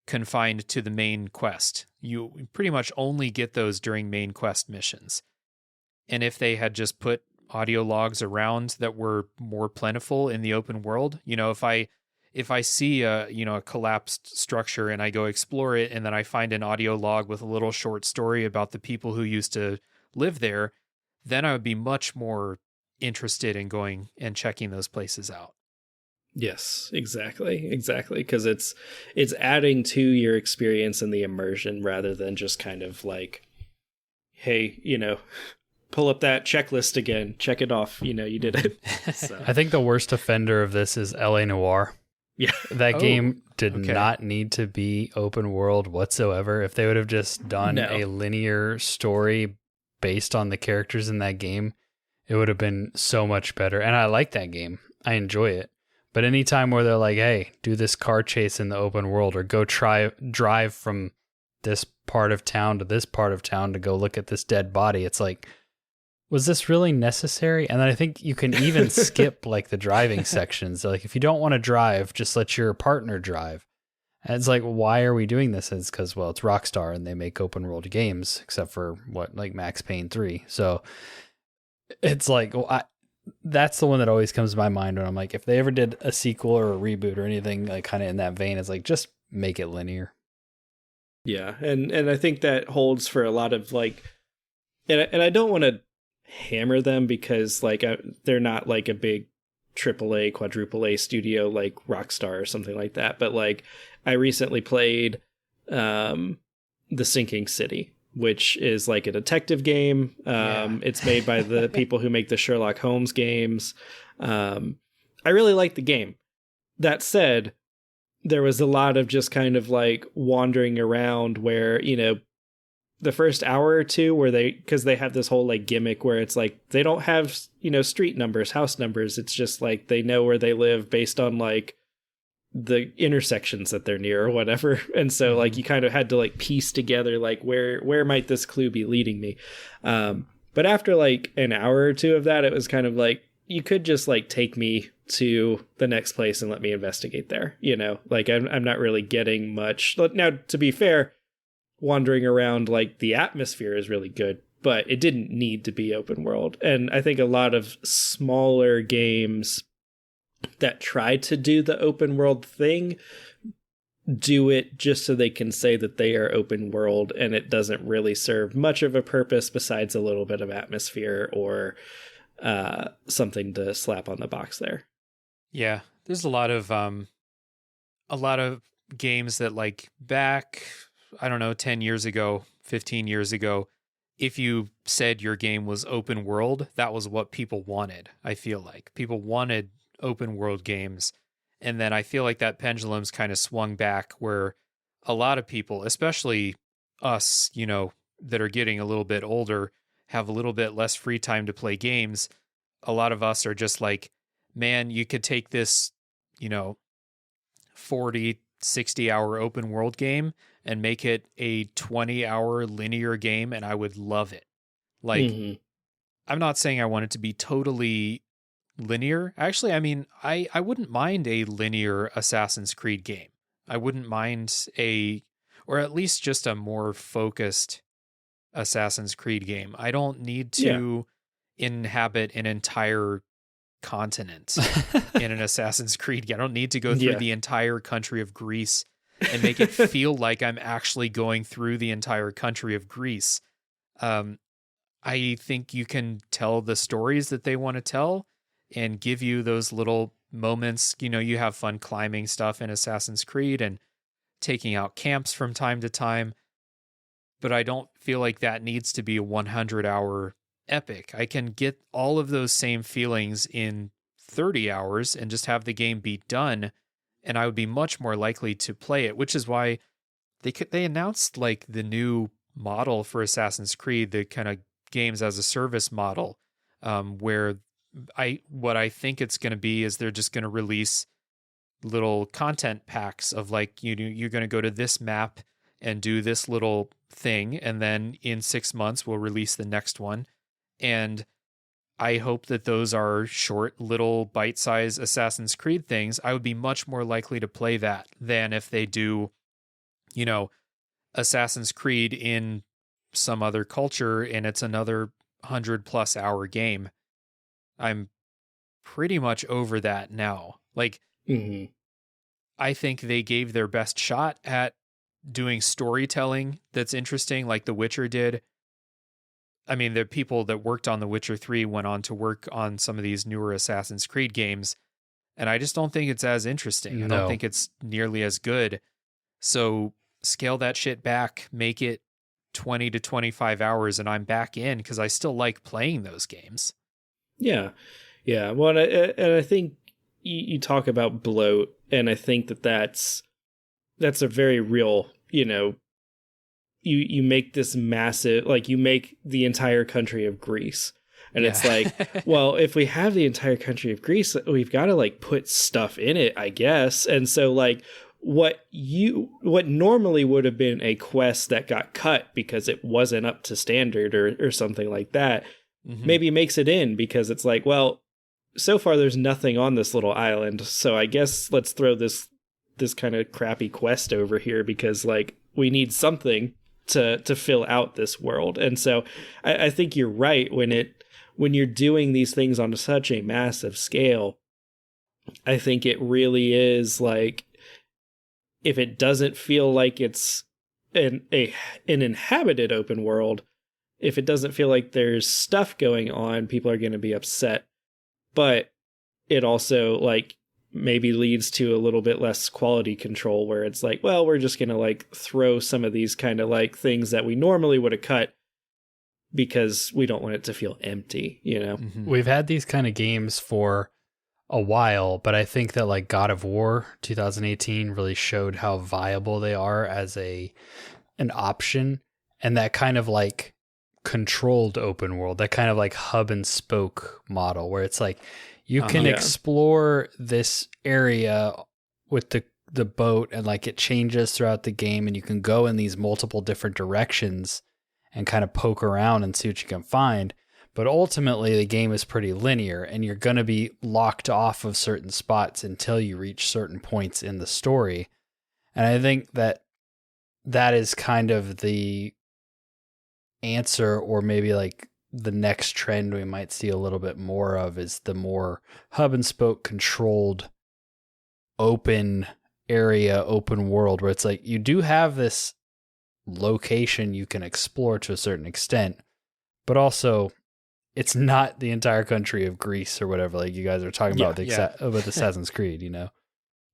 confined to the main quest. You pretty much only get those during main quest missions. And if they had just put audio logs around that were more plentiful in the open world, if I see a collapsed structure and I go explore it, and then I find an audio log with a little short story about the people who used to live there, then I would be much more interested in going and checking those places out. Yes, exactly. Because it's adding to your experience and the immersion rather than just kind of like, hey, pull up that checklist again, check it off, you did it. So. I think the worst offender of this is LA Noire. Yeah. That game did okay. not need to be open world whatsoever. If they would have just done a linear story based on the characters in that game, it would have been so much better. And I like that game. I enjoy it. But anytime where they're like, hey, do this car chase in the open world, or go drive from this part of town to this part of town to go look at this dead body, it's like, was this really necessary? And then I think you can even skip like the driving sections. Like if you don't want to drive, just let your partner drive. And it's like, why are we doing this? And it's because, well, it's Rockstar and they make open world games, except for like Max Payne 3. So it's like, that's the one that always comes to my mind when I'm like, if they ever did a sequel or a reboot or anything like kind of in that vein, it's like, just make it linear. Yeah. And I think that holds for a lot of like, and I don't want to hammer them because like they're not like a big AAA, quadruple A studio like Rockstar or something like that. But like I recently played The Sinking City, which is like a detective game. It's made by the people who make the Sherlock Holmes games. I really like the game. That said, there was a lot of just kind of like wandering around where, the first hour or two where because they have this whole like gimmick where it's like they don't have street numbers, house numbers, it's just like they know where they live based on like the intersections that they're near or whatever. And so like you kind of had to like piece together like where might this clue be leading me. But after like an hour or two of that, it was kind of like you could just like take me to the next place and let me investigate there, like I'm not really getting much. Now, to be fair, wandering around, like the atmosphere is really good, but it didn't need to be open world. And I think a lot of smaller games that try to do the open world thing do it just so they can say that they are open world, and it doesn't really serve much of a purpose besides a little bit of atmosphere or something to slap on the box there. Yeah, there's a lot of games that like back, I don't know, 10 years ago, 15 years ago, if you said your game was open world, that was what people wanted. I feel like people wanted open world games. And then I feel like that pendulum's kind of swung back where a lot of people, especially us, you know, that are getting a little bit older, have a little bit less free time to play games. A lot of us are just like, man, you could take this, you know, 40, 60-hour open world game and make it a 20-hour linear game, and I would love it. Like, I'm not saying I want it to be totally linear. Actually, I mean, I wouldn't mind a linear Assassin's Creed game. I wouldn't mind or at least just a more focused Assassin's Creed game. I don't need to inhabit an entire continent in an Assassin's Creed game. I don't need to go through the entire country of Greece and make it feel like I'm actually going through the entire country of Greece. I think you can tell the stories that they want to tell and give you those little moments. You know, you have fun climbing stuff in Assassin's Creed and taking out camps from time to time, but I don't feel like that needs to be a 100-hour epic. I can get all of those same feelings in 30 hours and just have the game be done, and I would be much more likely to play it, which is why they announced like the new model for Assassin's Creed, the kind of games as a service model, where what I think it's going to be is they're just going to release little content packs of like, you're going to go to this map and do this little thing, and then in 6 months we'll release the next one. And I hope that those are short little bite-sized Assassin's Creed things. I would be much more likely to play that than if they do, you know, Assassin's Creed in some other culture and it's another 100+ hour game. I'm pretty much over that now. Like, I think they gave their best shot at doing storytelling that's interesting, like The Witcher did. I mean, the people that worked on The Witcher 3 went on to work on some of these newer Assassin's Creed games, and I just don't think it's as interesting. No. I don't think it's nearly as good. So scale that shit back, make it 20 to 25 hours, and I'm back in because I still like playing those games. Yeah. Well, and I think you talk about bloat, and I think that's a very real, you know, you make this massive, like you make the entire country of Greece. And it's like, well, if we have the entire country of Greece, we've got to like put stuff in it, I guess. And so like what normally would have been a quest that got cut because it wasn't up to standard or something like that, maybe makes it in because it's like, well, so far there's nothing on this little island. So I guess let's throw this kind of crappy quest over here because like we need something to fill out this world. And so I think you're right when you're doing these things on such a massive scale. I think it really is like, if it doesn't feel like it's an inhabited open world, if it doesn't feel like there's stuff going on, people are going to be upset. But it also like maybe leads to a little bit less quality control where it's like, well, we're just going to like throw some of these kind of like things that we normally would have cut because we don't want it to feel empty, you know? We've had these kind of games for a while, but I think that like God of War 2018 really showed how viable they are as an option, and that kind of like controlled open world, that kind of like hub and spoke model where it's like you can explore this area with the boat and like it changes throughout the game and you can go in these multiple different directions and kind of poke around and see what you can find. But ultimately the game is pretty linear and you're going to be locked off of certain spots until you reach certain points in the story. And I think that is kind of the answer, or maybe like the next trend we might see a little bit more of is the more hub and spoke controlled open area, open world, where it's like you do have this location you can explore to a certain extent, but also it's not the entire country of Greece or whatever like you guys are talking about with Assassin's Creed, you know?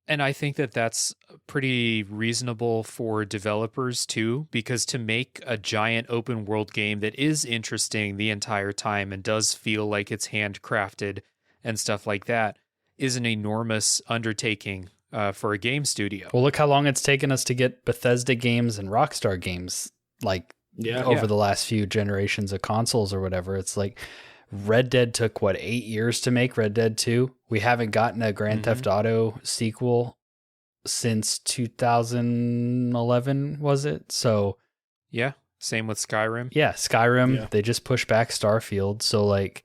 And I think that that's pretty reasonable for developers too, because to make a giant open world game that is interesting the entire time and does feel like it's handcrafted and stuff like that is an enormous undertaking for a game studio. Well, look how long it's taken us to get Bethesda games and Rockstar games, like over the last few generations of consoles or whatever. It's like Red Dead took 8 years to make Red Dead 2. We haven't gotten a Grand Theft Auto sequel since 2011, was it? So yeah, same with Skyrim. Yeah, Skyrim, they just pushed back Starfield. So like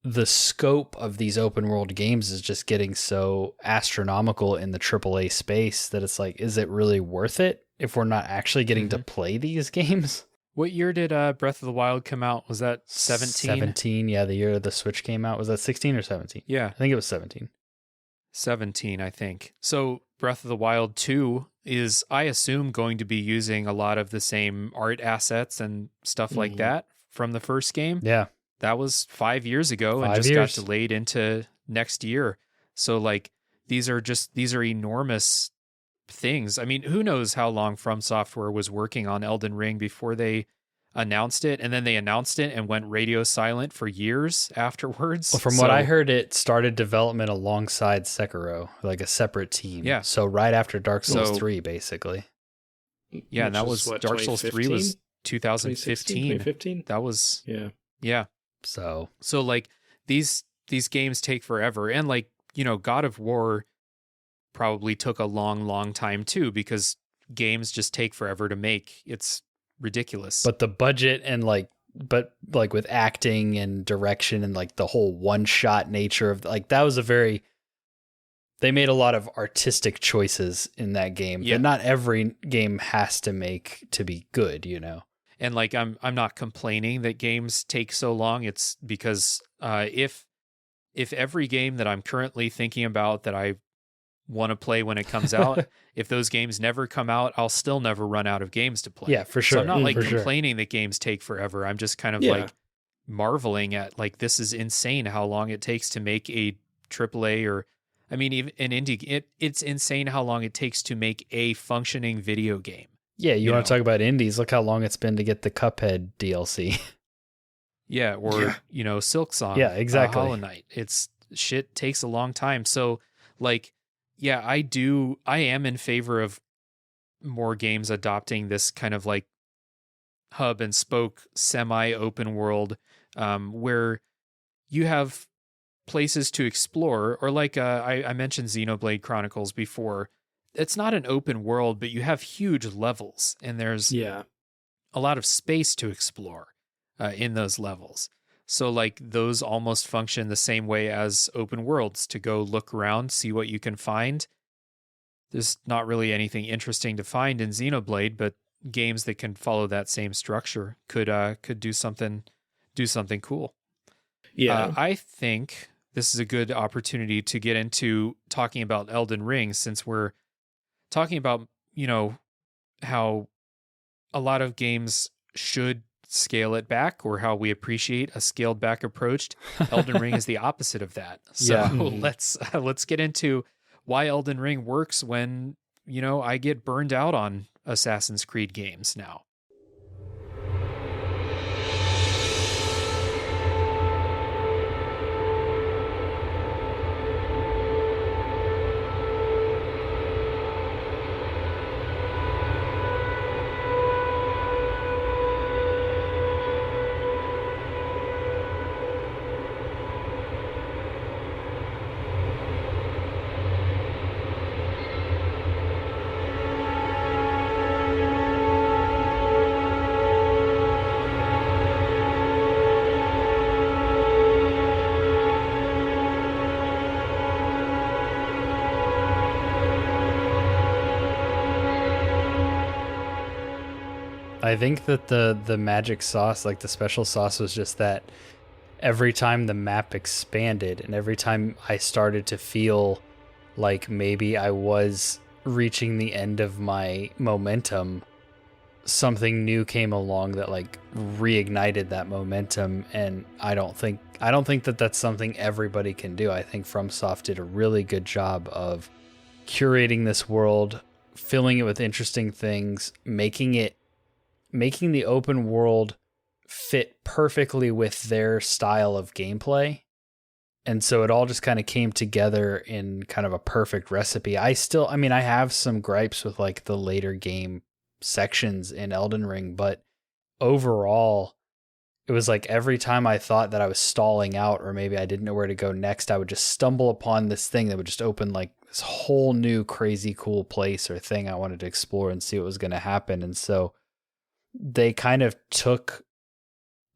the scope of these open world games is just getting so astronomical in the AAA space that it's like, is it really worth it if we're not actually getting to play these games? What year did Breath of the Wild come out? Was that 17? 17, yeah, the year the Switch came out. Was that 16 or 17? Yeah. I think it was 17. 17, I think. So Breath of the Wild 2 is, I assume, going to be using a lot of the same art assets and stuff like that from the first game. Yeah. That was 5 years ago and just got delayed into next year. So like these are enormous things. I mean, who knows how long From Software was working on Elden Ring before they announced it, and then they announced it and went radio silent for years afterwards. Well, from what I heard, it started development alongside Sekiro, like a separate team. Yeah. So right after Dark Souls 3, basically. Yeah, and that was Dark Souls 3 was 2015. 2015? That was yeah. So like these games take forever, and like, you know, God of War probably took a long time too, because games just take forever to make. It's ridiculous. But the budget and but with acting and direction and like the whole one shot nature of like, that was they made a lot of artistic choices in that game that not every game has to make to be good, you know? And like, I'm not complaining that games take so long. It's because if every game that I'm currently thinking about that I want to play when it comes out, if those games never come out, I'll still never run out of games to play. Yeah, for sure. So I'm not like complaining that games take forever. I'm just kind of like marveling at like, this is insane how long it takes to make a AAA, or I mean, even an indie. It's insane how long it takes to make a functioning video game. Yeah, you want to talk about indies? Look how long it's been to get the Cuphead DLC. Yeah, or you know, Silksong. Yeah, exactly. Hollow Knight. It's shit takes a long time. So like, yeah, I am in favor of more games adopting this kind of like hub and spoke semi-open world, where you have places to explore, or like I mentioned Xenoblade Chronicles before. It's not an open world, but you have huge levels, and there's a lot of space to explore in those levels. So like those almost function the same way as open worlds, to go look around, see what you can find. There's not really anything interesting to find in Xenoblade, but games that can follow that same structure could do something cool. Yeah. I think this is a good opportunity to get into talking about Elden Ring, since we're talking about, you know, how a lot of games should scale it back, or how we appreciate a scaled back approach. Elden Ring is the opposite of that. So let's get into why Elden Ring works when, you know, I get burned out on Assassin's Creed games now. I think that the magic sauce, like the special sauce, was just that every time the map expanded and every time I started to feel like maybe I was reaching the end of my momentum, something new came along that like reignited that momentum. And I don't think that that's something everybody can do. I think FromSoft did a really good job of curating this world, filling it with interesting things, making the open world fit perfectly with their style of gameplay. And so it all just kind of came together in kind of a perfect recipe. I have some gripes with like the later game sections in Elden Ring, but overall, it was like every time I thought that I was stalling out or maybe I didn't know where to go next, I would just stumble upon this thing that would just open like this whole new crazy cool place or thing I wanted to explore and see what was going to happen. And so they kind of took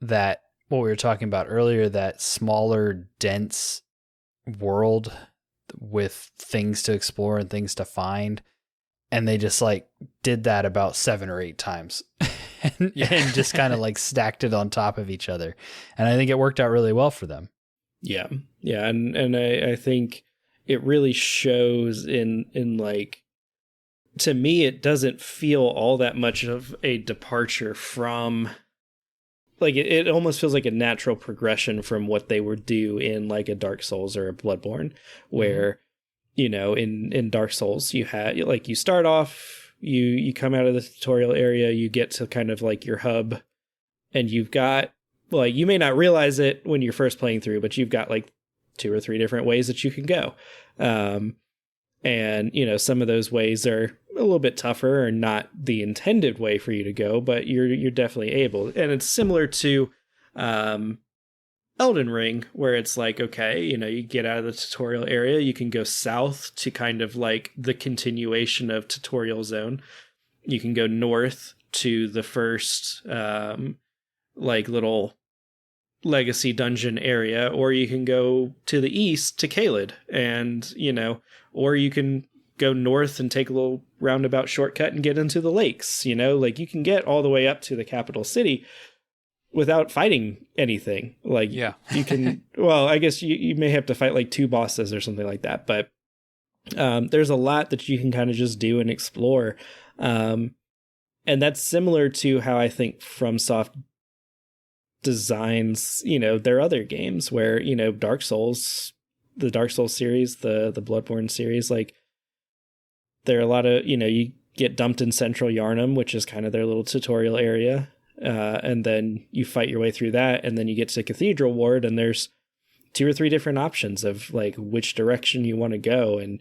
that, what we were talking about earlier, that smaller, dense world with things to explore and things to find, and they just like did that about 7 or 8 times and just kind of like stacked it on top of each other. And I think it worked out really well for them. Yeah. Yeah. And I think it really shows in like, to me, it doesn't feel all that much of a departure from, like, it almost feels like a natural progression from what they would do in like a Dark Souls or a Bloodborne, where, you know, in Dark Souls, you start off, you come out of the tutorial area, you get to kind of like your hub, and you've got, like, you may not realize it when you're first playing through, but you've got like 2 or 3 different ways that you can go. And, you know, some of those ways are a little bit tougher or not the intended way for you to go, but you're definitely able. And it's similar to Elden Ring, where it's like, okay, you know, you get out of the tutorial area, you can go south to kind of like the continuation of tutorial zone. You can go north to the first like little legacy dungeon area, or you can go to the east to Caelid, and, you know, or you can go north and take a little roundabout shortcut and get into the lakes. You know, like, you can get all the way up to the capital city without fighting anything. Like, yeah. You can, well, I guess you may have to fight like 2 bosses or something like that, but there's a lot that you can kind of just do and explore. And that's similar to how I think FromSoft designs, you know, their other games, where, you know, Dark Souls, the Dark Souls series, the Bloodborne series, like, there are a lot of, you know, you get dumped in Central Yharnam, which is kind of their little tutorial area, and then you fight your way through that, and then you get to Cathedral Ward, and there's 2 or 3 different options of like which direction you want to go, and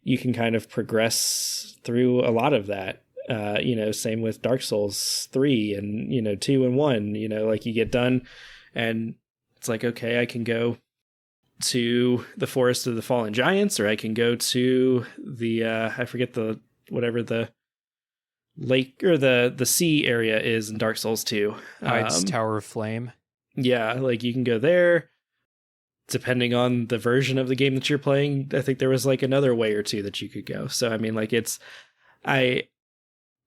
you can kind of progress through a lot of that. You know, same with Dark Souls 3 and, you know, 2 and 1, you know, like, you get done and it's like, okay, I can go to the Forest of the Fallen Giants, or I can go to the, I forget whatever the lake or the sea area is in Dark Souls 2. Hyde's Tower of Flame. Yeah, like, you can go there. Depending on the version of the game that you're playing, I think there was like another way or 2 that you could go. So, I mean, like,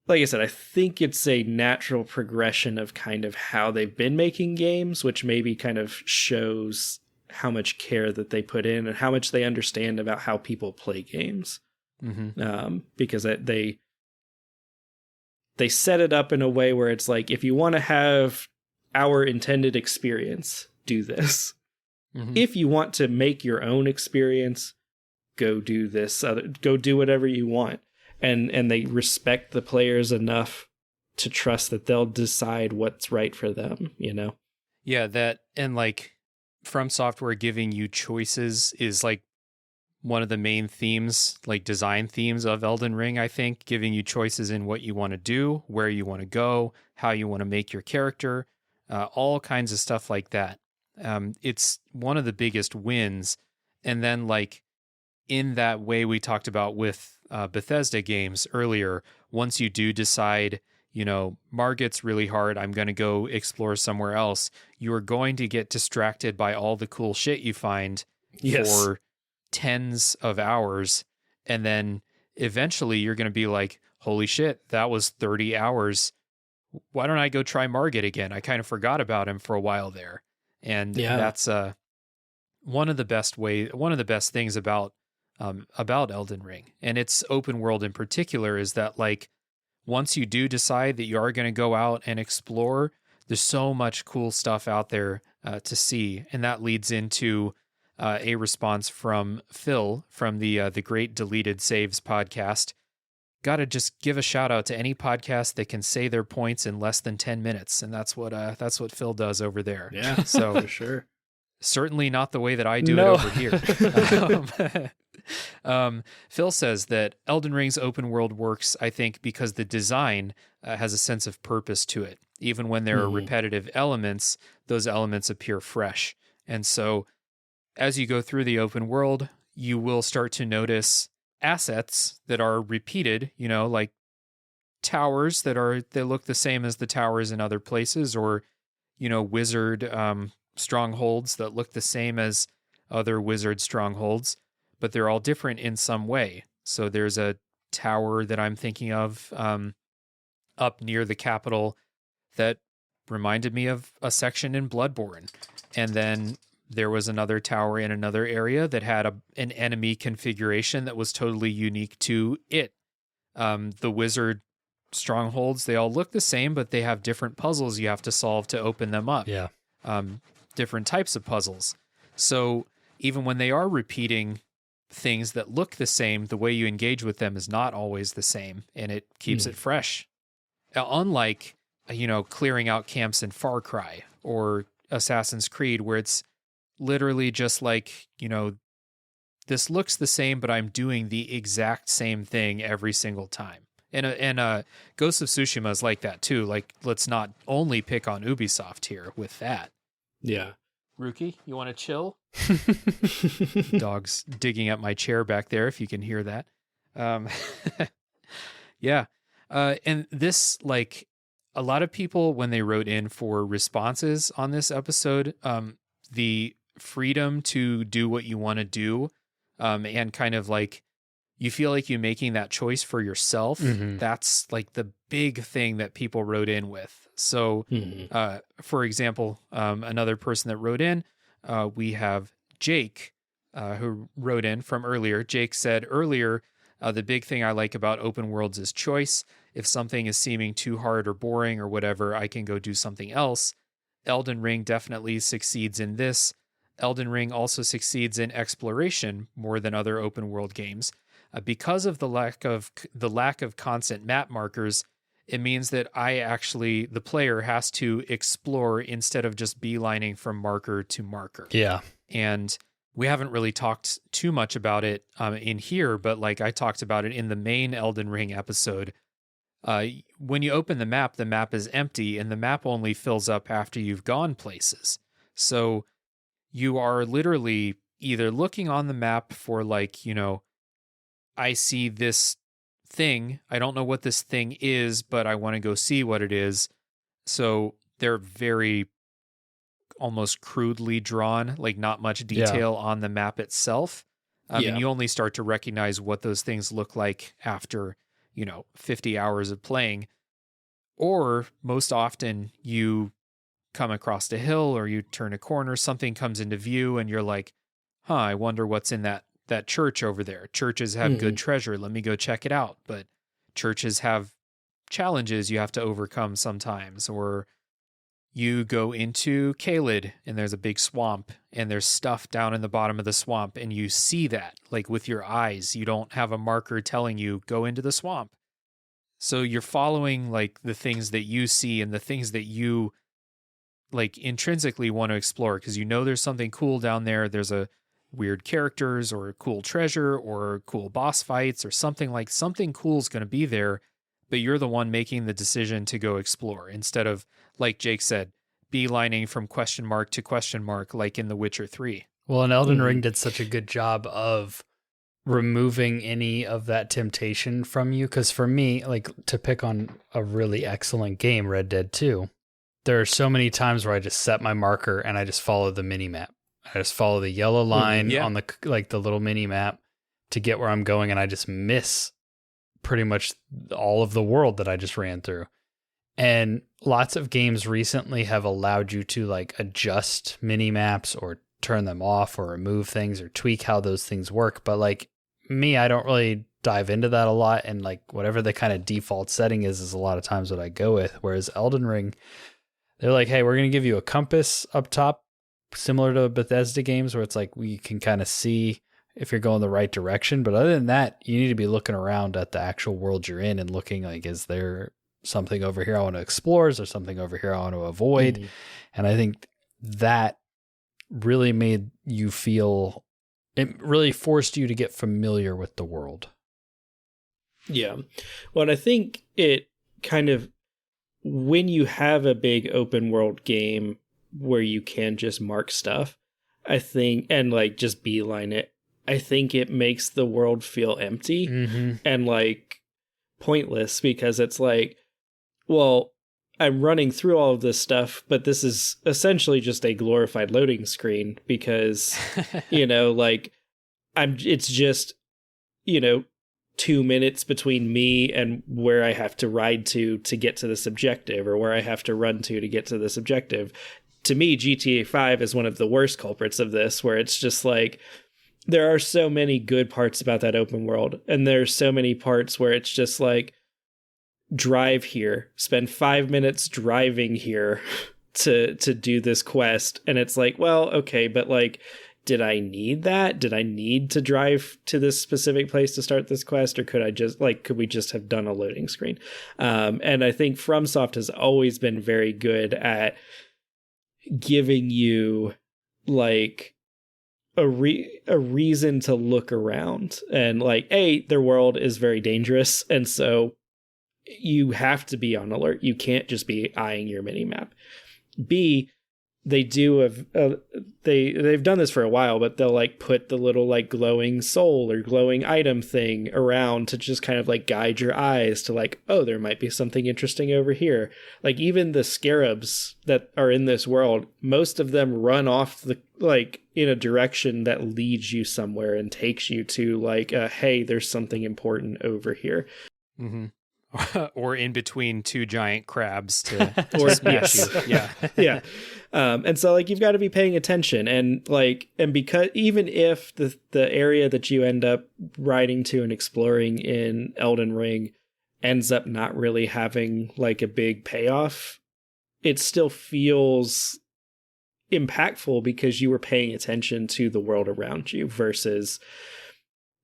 like I said, I think it's a natural progression of kind of how they've been making games, which maybe kind of shows how much care that they put in and how much they understand about how people play games. Mm-hmm. Because they set it up in a way where it's like, if you want to have our intended experience, do this. Mm-hmm. If you want to make your own experience, go do this. Go do whatever you want. And they respect the players enough to trust that they'll decide what's right for them, you know? Yeah, that, and like, From Software giving you choices is like one of the main themes, like design themes of Elden Ring, I think. Giving you choices in what you want to do, where you want to go, how you want to make your character, all kinds of stuff like that. It's one of the biggest wins. And then, like, in that way we talked about with Bethesda games earlier, once you do decide, you know, Margit's really hard, I'm going to go explore somewhere else, you are going to get distracted by all the cool shit you find for tens of hours. And then eventually you're going to be like, holy shit, that was 30 hours. Why don't I go try Margit again? I kind of forgot about him for a while there. And that's one of the best things about Elden Ring, and its open world in particular, is that, like, once you do decide that you are going to go out and explore, there's so much cool stuff out there to see. And that leads into a response from Phil from the Great Deleted Saves podcast. Got to just give a shout out to any podcast that can say their points in less than 10 minutes, and that's what Phil does over there. Yeah, so for sure. Certainly not the way that I do it over here. Phil says that Elden Ring's open world works, I think, because the design has a sense of purpose to it. Even when there are repetitive elements, those elements appear fresh. And so as you go through the open world, you will start to notice assets that are repeated, like towers that look the same as the towers in other places, or, wizard strongholds that look the same as other wizard strongholds, but they're all different in some way. So there's a tower that I'm thinking of up near the capital that reminded me of a section in Bloodborne. And then there was another tower in another area that had an enemy configuration that was totally unique to it. The wizard strongholds, they all look the same, but they have different puzzles you have to solve to open them up. Yeah. Different types of puzzles. So even when they are repeating things that look the same, the way you engage with them is not always the same, and it keeps it fresh. Unlike, clearing out camps in Far Cry or Assassin's Creed, where it's literally just like, this looks the same, but I'm doing the exact same thing every single time. And Ghost of Tsushima is like that too. Like, let's not only pick on Ubisoft here with that. Yeah. Rookie, you want to chill? Dog's digging up my chair back there, if you can hear that. Yeah. And this, like, a lot of people, when they wrote in for responses on this episode, the freedom to do what you want to do, and kind of like, you feel like you're making that choice for yourself. That's like the big thing that people wrote in with. So, for example, another person that wrote in, we have Jake, who wrote in from earlier. Jake said earlier, the big thing I like about open worlds is choice. If something is seeming too hard or boring or whatever, I can go do something else. Elden Ring definitely succeeds in this. Elden Ring also succeeds in exploration more than other open world games. Because of the lack of constant map markers, it means that the player has to explore instead of just beelining from marker to marker. Yeah. And we haven't really talked too much about it in here, but like I talked about it in the main Elden Ring episode. When you open the map is empty, and the map only fills up after you've gone places. So you are literally either looking on the map for, like, I see this thing. I don't know what this thing is, but I want to go see what it is. So they're very almost crudely drawn, like not much detail on the map itself. And you only start to recognize what those things look like after, 50 hours of playing. Or most often you come across a hill or you turn a corner, something comes into view and you're like, I wonder what's in that church over there. Churches have good treasure. Let me go check it out. But churches have challenges you have to overcome sometimes. Or you go into Caelid and there's a big swamp and there's stuff down in the bottom of the swamp and you see that, like, with your eyes. You don't have a marker telling you go into the swamp. So you're following, like, the things that you see and the things that you, like, intrinsically want to explore, because there's something cool down there. There's a weird characters or cool treasure or cool boss fights or something cool is going to be there, but you're the one making the decision to go explore instead of, like Jake said, beelining from question mark to question mark, like in The Witcher 3. Well, and Elden Ring did such a good job of removing any of that temptation from you. Because for me, like, to pick on a really excellent game, Red Dead 2, there are so many times where I just set my marker and I just follow the mini map. I just follow the yellow line on the little mini map to get where I'm going, and I just miss pretty much all of the world that I just ran through. And lots of games recently have allowed you to, like, adjust mini maps or turn them off or remove things or tweak how those things work. But, like, me, I don't really dive into that a lot, and, like, whatever the kind of default setting is a lot of times what I go with. Whereas Elden Ring, they're like, hey, we're going to give you a compass up top similar to Bethesda games where it's like we can kind of see if you're going the right direction. But other than that, you need to be looking around at the actual world you're in and looking like, is there something over here I want to explore? Is there something over here I want to avoid? Mm-hmm. And I think that really made you feel, it really forced you to get familiar with the world. Yeah. Well, and I think it kind of, when you have a big open world game where you can just mark stuff, I think, and like just beeline it, I think it makes the world feel empty and like pointless, because it's like, well, I'm running through all of this stuff, but this is essentially just a glorified loading screen because, you know, like it's just, you know, 2 minutes between me and where I have to ride to get to this objective, or where I have to run to get to this objective. To me, GTA 5 is one of the worst culprits of this, where it's just like, there are so many good parts about that open world, and there's so many parts where it's just like, drive here, spend 5 minutes driving here to do this quest, and it's like, well, okay, but like, did I need that? Did I need to drive to this specific place to start this quest, or could we just have done a loading screen? And I think FromSoft has always been very good at giving you like a reason to look around, and like, A, their world is very dangerous, and so you have to be on alert. You can't just be eyeing your mini map. B, they they've done this for a while, but they'll like put the little like glowing soul or glowing item thing around to just kind of like guide your eyes to like, oh, there might be something interesting over here. Like even the scarabs that are in this world, most of them run off the like in a direction that leads you somewhere and takes you to like, hey, there's something important over here. Mm-hmm. Or in between two giant crabs to smash you. Yeah. Yeah. And so like, you've got to be paying attention, and like, and because even if the area that you end up riding to and exploring in Elden Ring ends up not really having like a big payoff, it still feels impactful because you were paying attention to the world around you, versus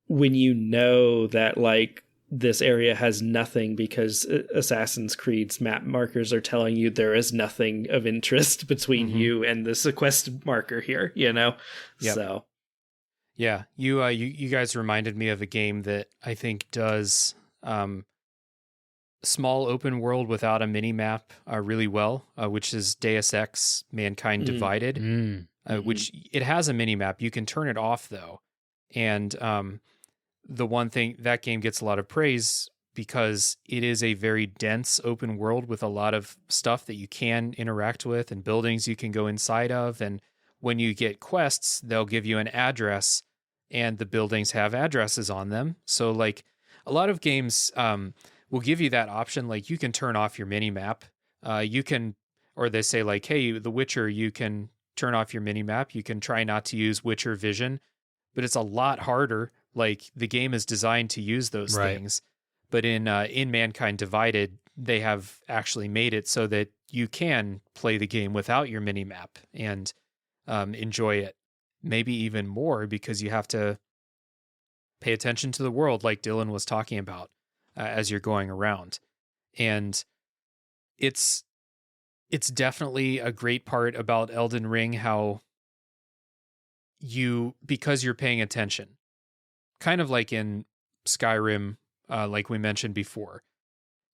when you know that like, this area has nothing because Assassin's Creed's map markers are telling you there is nothing of interest between you and this quest marker here, you know? Yep. So. Yeah. You guys reminded me of a game that I think does small open world without a mini map really well, which is Deus Ex Mankind Divided, which it has a mini map. You can turn it off though. And, the one thing, that game gets a lot of praise because it is a very dense open world with a lot of stuff that you can interact with and buildings you can go inside of. And when you get quests, they'll give you an address and the buildings have addresses on them. So like a lot of games will give you that option. Like you can turn off your mini map. You can, or they say like, hey, The Witcher, you can turn off your mini map. You can try not to use Witcher vision, but it's a lot harder. Like the game is designed to use those things, but in Mankind Divided, they have actually made it so that you can play the game without your mini map and enjoy it maybe even more because you have to pay attention to the world like Dylan was talking about as you're going around. And it's definitely a great part about Elden Ring, how because you're paying attention. Kind of like in Skyrim, like we mentioned before,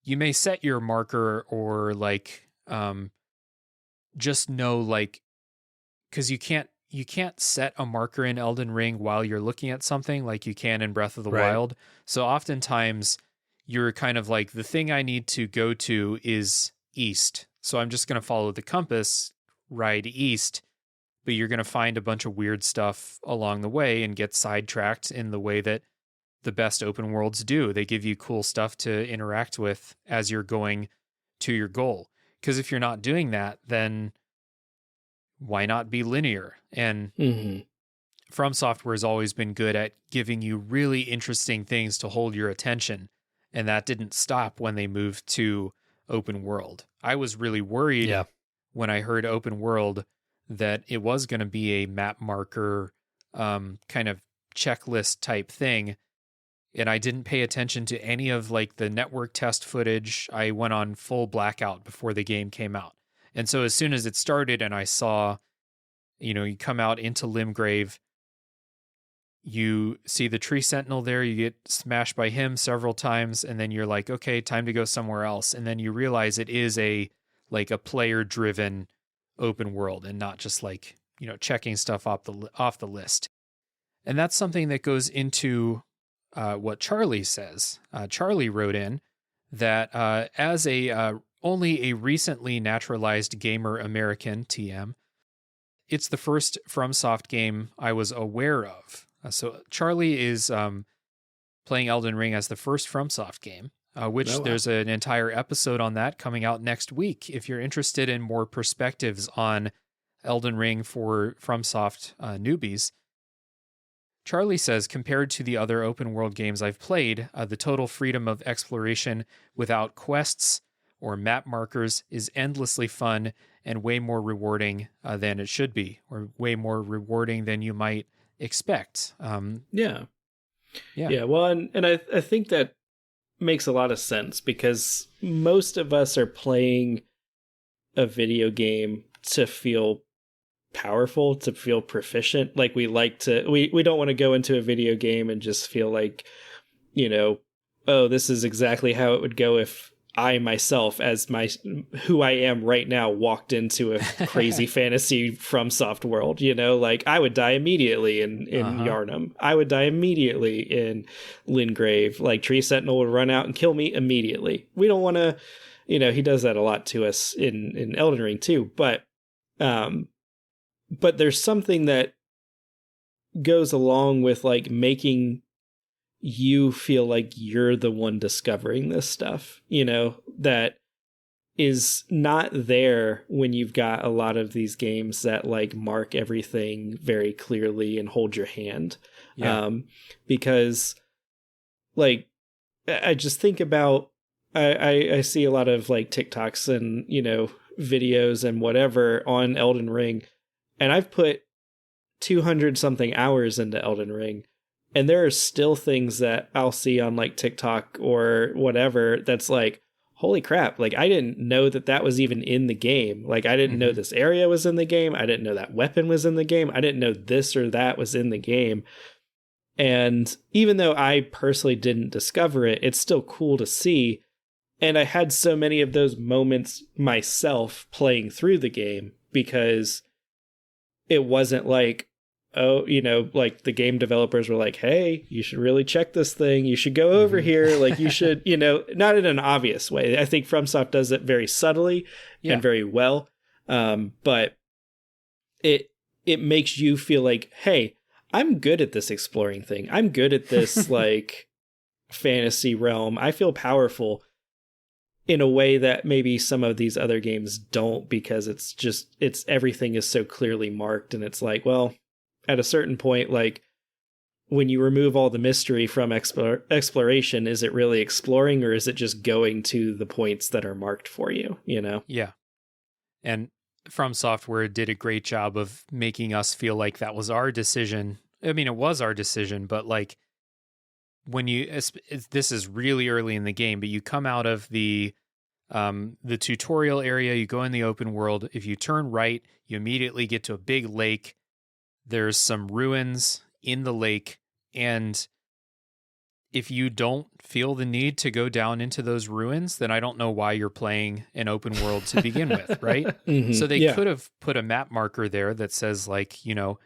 you may set your marker or like just know like, because you can't set a marker in Elden Ring while you're looking at something like you can in Breath of the Wild. So oftentimes you're kind of like, the thing I need to go to is east, so I'm just going to follow the compass, ride east. But you're going to find a bunch of weird stuff along the way and get sidetracked in the way that the best open worlds do. They give you cool stuff to interact with as you're going to your goal. Because if you're not doing that, then why not be linear? And From Software has always been good at giving you really interesting things to hold your attention. And that didn't stop when they moved to open world. I was really worried when I heard open world that it was going to be a map marker kind of checklist type thing. And I didn't pay attention to any of like the network test footage. I went on full blackout before the game came out. And so as soon as it started and I saw, you come out into Limgrave, you see the tree sentinel there, you get smashed by him several times, and then you're like, okay, time to go somewhere else. And then you realize it is a player driven open world and not just like, checking stuff off the list. And that's something that goes into what Charlie says. Charlie wrote in that as only a recently naturalized gamer American, TM, it's the first FromSoft game I was aware of. So Charlie is playing Elden Ring as the first FromSoft game, which there's an entire episode on that coming out next week. If you're interested in more perspectives on Elden Ring for FromSoft newbies, Charlie says, compared to the other open world games I've played, the total freedom of exploration without quests or map markers is endlessly fun and way more rewarding than it should be, or way more rewarding than you might expect. Yeah. Well, and I think that makes a lot of sense, because most of us are playing a video game to feel powerful, to feel proficient. Like we don't want to go into a video game and just feel like, oh, this is exactly how it would go if I myself, as who I am right now, walked into a crazy fantasy FromSoft world. Like I would die immediately in Yharnam. I would die immediately in Limgrave. Like Tree Sentinel would run out and kill me immediately. We don't want to, he does that a lot to us in Elden Ring too. But there's something that goes along with like making you feel like you're the one discovering this stuff, that is not there when you've got a lot of these games that like mark everything very clearly and hold your hand. Yeah. Because like, I just think about, I see a lot of like TikToks and, videos and whatever on Elden Ring, and I've put 200 something hours into Elden Ring. And there are still things that I'll see on like TikTok or whatever that's like, holy crap, like I didn't know that was even in the game. Like I didn't know this area was in the game. I didn't know that weapon was in the game. I didn't know this or that was in the game. And even though I personally didn't discover it, it's still cool to see. And I had so many of those moments myself playing through the game, because it wasn't like, oh, like the game developers were like, hey, you should really check this thing. You should go over here. Like you should, not in an obvious way. I think FromSoft does it very subtly and very well. But it makes you feel like, hey, I'm good at this exploring thing. I'm good at this like fantasy realm. I feel powerful in a way that maybe some of these other games don't, because it's everything is so clearly marked. And it's like, well, at a certain point, like when you remove all the mystery from exploration, is it really exploring, or is it just going to the points that are marked for you, Yeah. And FromSoftware did a great job of making us feel like that was our decision. I mean, it was our decision, but like when this is really early in the game, but you come out of the tutorial area, you go in the open world. If you turn right, you immediately get to a big lake. There's some ruins in the lake, and if you don't feel the need to go down into those ruins, then I don't know why you're playing an open world to begin with, right? So they could have put a map marker there that says like,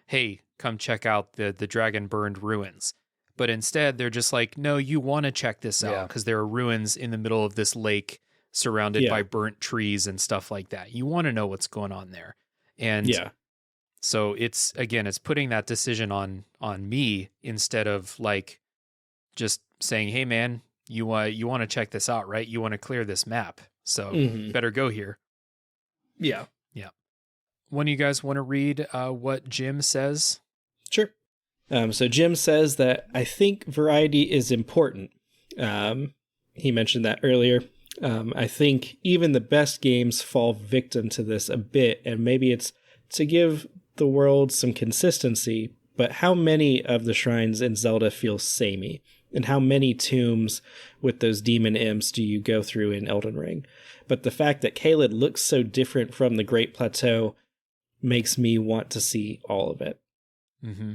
hey, come check out the dragon burned ruins. But instead, they're just like, no, you want to check this out because there are ruins in the middle of this lake surrounded by burnt trees and stuff like that. You want to know what's going on there. And so it's putting that decision on me instead of like just saying, hey man, you want to check this out, right? You want to clear this map. So better go here. Yeah. Yeah. One of you guys want to read what Jim says? Sure. So Jim says that I think variety is important. He mentioned that earlier. I think even the best games fall victim to this a bit, and maybe it's to give the world some consistency, but how many of the shrines in Zelda feel samey? And how many tombs with those demon imps do you go through in Elden Ring? But the fact that Caelid looks so different from the Great Plateau makes me want to see all of it. Mm-hmm.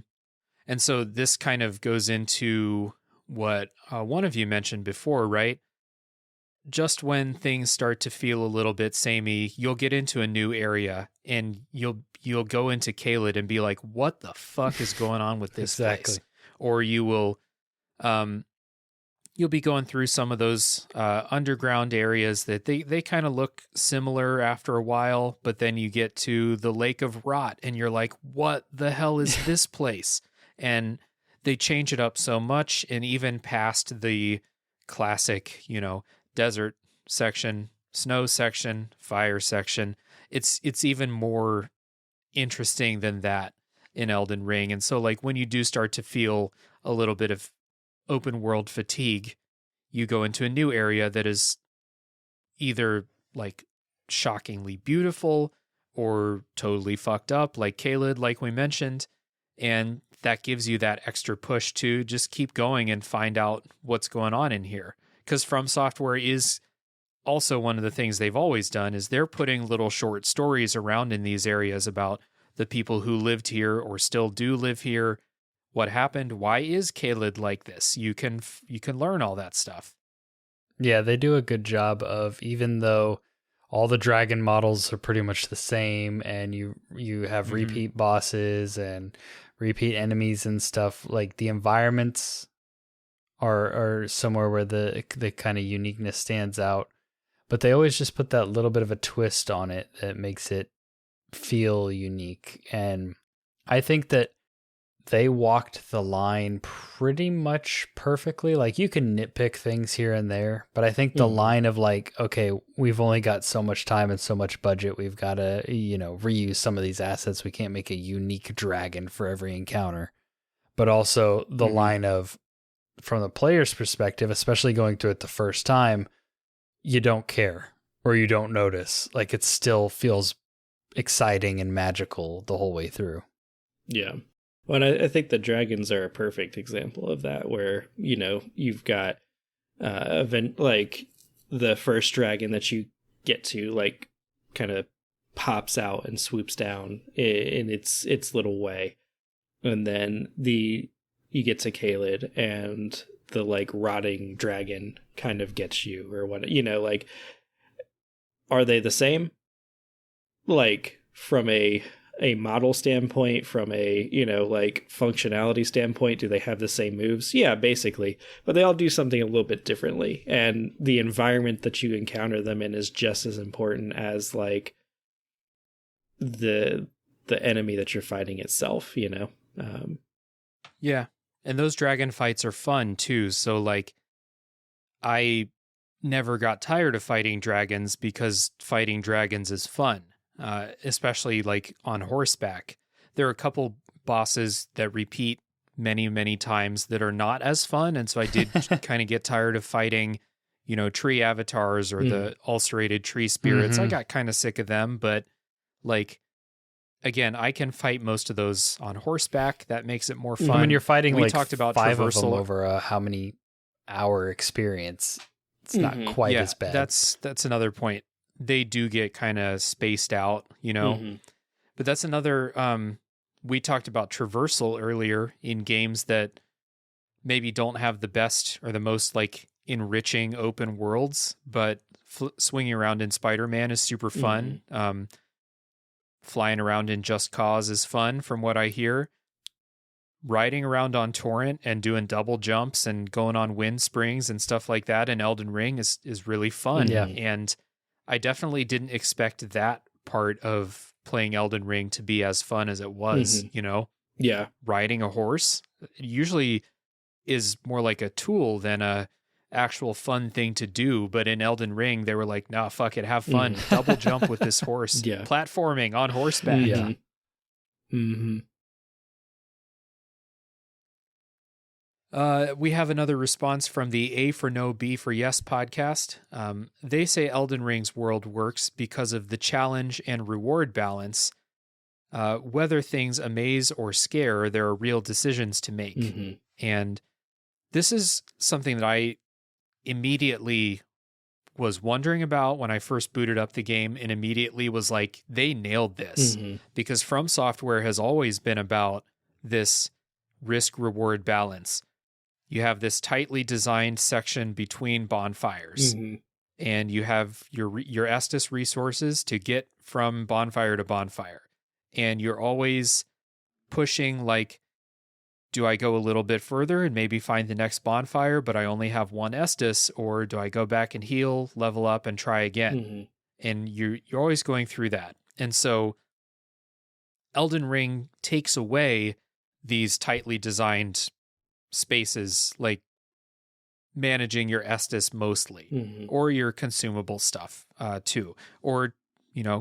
And so this kind of goes into what one of you mentioned before, right? Just when things start to feel a little bit samey, you'll get into a new area and you'll go into Caelid and be like, what the fuck is going on with this place? Or you will you'll be going through some of those underground areas that they kind of look similar after a while, but then you get to the Lake of Rot and you're like, what the hell is this place? And they change it up so much, and even past the classic, desert section, snow section, fire section, it's even more interesting than that in Elden Ring. And so like when you do start to feel a little bit of open world fatigue, you go into a new area that is either like shockingly beautiful or totally fucked up, like Caelid, like we mentioned, and that gives you that extra push to just keep going and find out what's going on in here. Because From Software is also one of the things they've always done is they're putting little short stories around in these areas about the people who lived here or still do live here. What happened? Why is Caelid like this? You can learn all that stuff. Yeah, they do a good job of, even though all the dragon models are pretty much the same and you have repeat bosses and repeat enemies and stuff, like the environments are somewhere where the kind of uniqueness stands out. But they always just put that little bit of a twist on it that makes it feel unique. And I think that they walked the line pretty much perfectly. Like you can nitpick things here and there, but I think the line of like, okay, we've only got so much time and so much budget. We've got to, reuse some of these assets. We can't make a unique dragon for every encounter. But also the line of, from the player's perspective, especially going through it the first time, you don't care or you don't notice. Like it still feels exciting and magical the whole way through. Yeah. Well, and I think the dragons are a perfect example of that, where, you've got event like the first dragon that you get to, like, kind of pops out and swoops down in its little way. And then you get to Caelid and the like rotting dragon kind of gets you, or what, like, are they the same? Like from a model standpoint, from a, like functionality standpoint, do they have the same moves? Yeah, basically, but they all do something a little bit differently. And the environment that you encounter them in is just as important as like the enemy that you're fighting itself, Yeah. And those dragon fights are fun too. So like I never got tired of fighting dragons because fighting dragons is fun. Especially like on horseback. There are a couple bosses that repeat many, many times that are not as fun. And so I did kind of get tired of fighting, tree avatars or the ulcerated tree spirits. I got kind of sick of them, but like, again, I can fight most of those on horseback. That makes it more fun. When you're fighting we talked about 5 traversal of them over a how many hour experience, it's not quite as bad. That's another point. They do get kind of spaced out, but that's another, we talked about traversal earlier in games that maybe don't have the best or the most like enriching open worlds, but swinging around in Spider-Man is super fun. Flying around in Just Cause is fun from what I hear. Riding around on Torrent and doing double jumps and going on wind springs and stuff like that in Elden Ring is really fun. Yeah. And I definitely didn't expect that part of playing Elden Ring to be as fun as it was, Yeah. Riding a horse usually is more like a tool than a actual fun thing to do. But in Elden Ring, they were like, nah, fuck it, have fun. Double jump with this horse. Yeah. Platforming on horseback. Yeah. We have another response from the A for No, B for Yes podcast. They say Elden Ring's world works because of the challenge and reward balance. whether things amaze or scare, there are real decisions to make. Mm-hmm. And this is something that I immediately was wondering about when I first booted up the game, and immediately was like, they nailed this. Mm-hmm. Because From Software has always been about this risk-reward balance. You have this tightly designed section between bonfires, Mm-hmm. and you have your Estus resources to get from bonfire to bonfire. And you're always pushing, like, do I go a little bit further and maybe find the next bonfire, but I only have one Estus, or do I go back and heal, level up, and try again? Mm-hmm. And you're always going through that. And so Elden Ring takes away these tightly designed spaces, like managing your Estus mostly, Mm-hmm. or your consumable stuff too, or,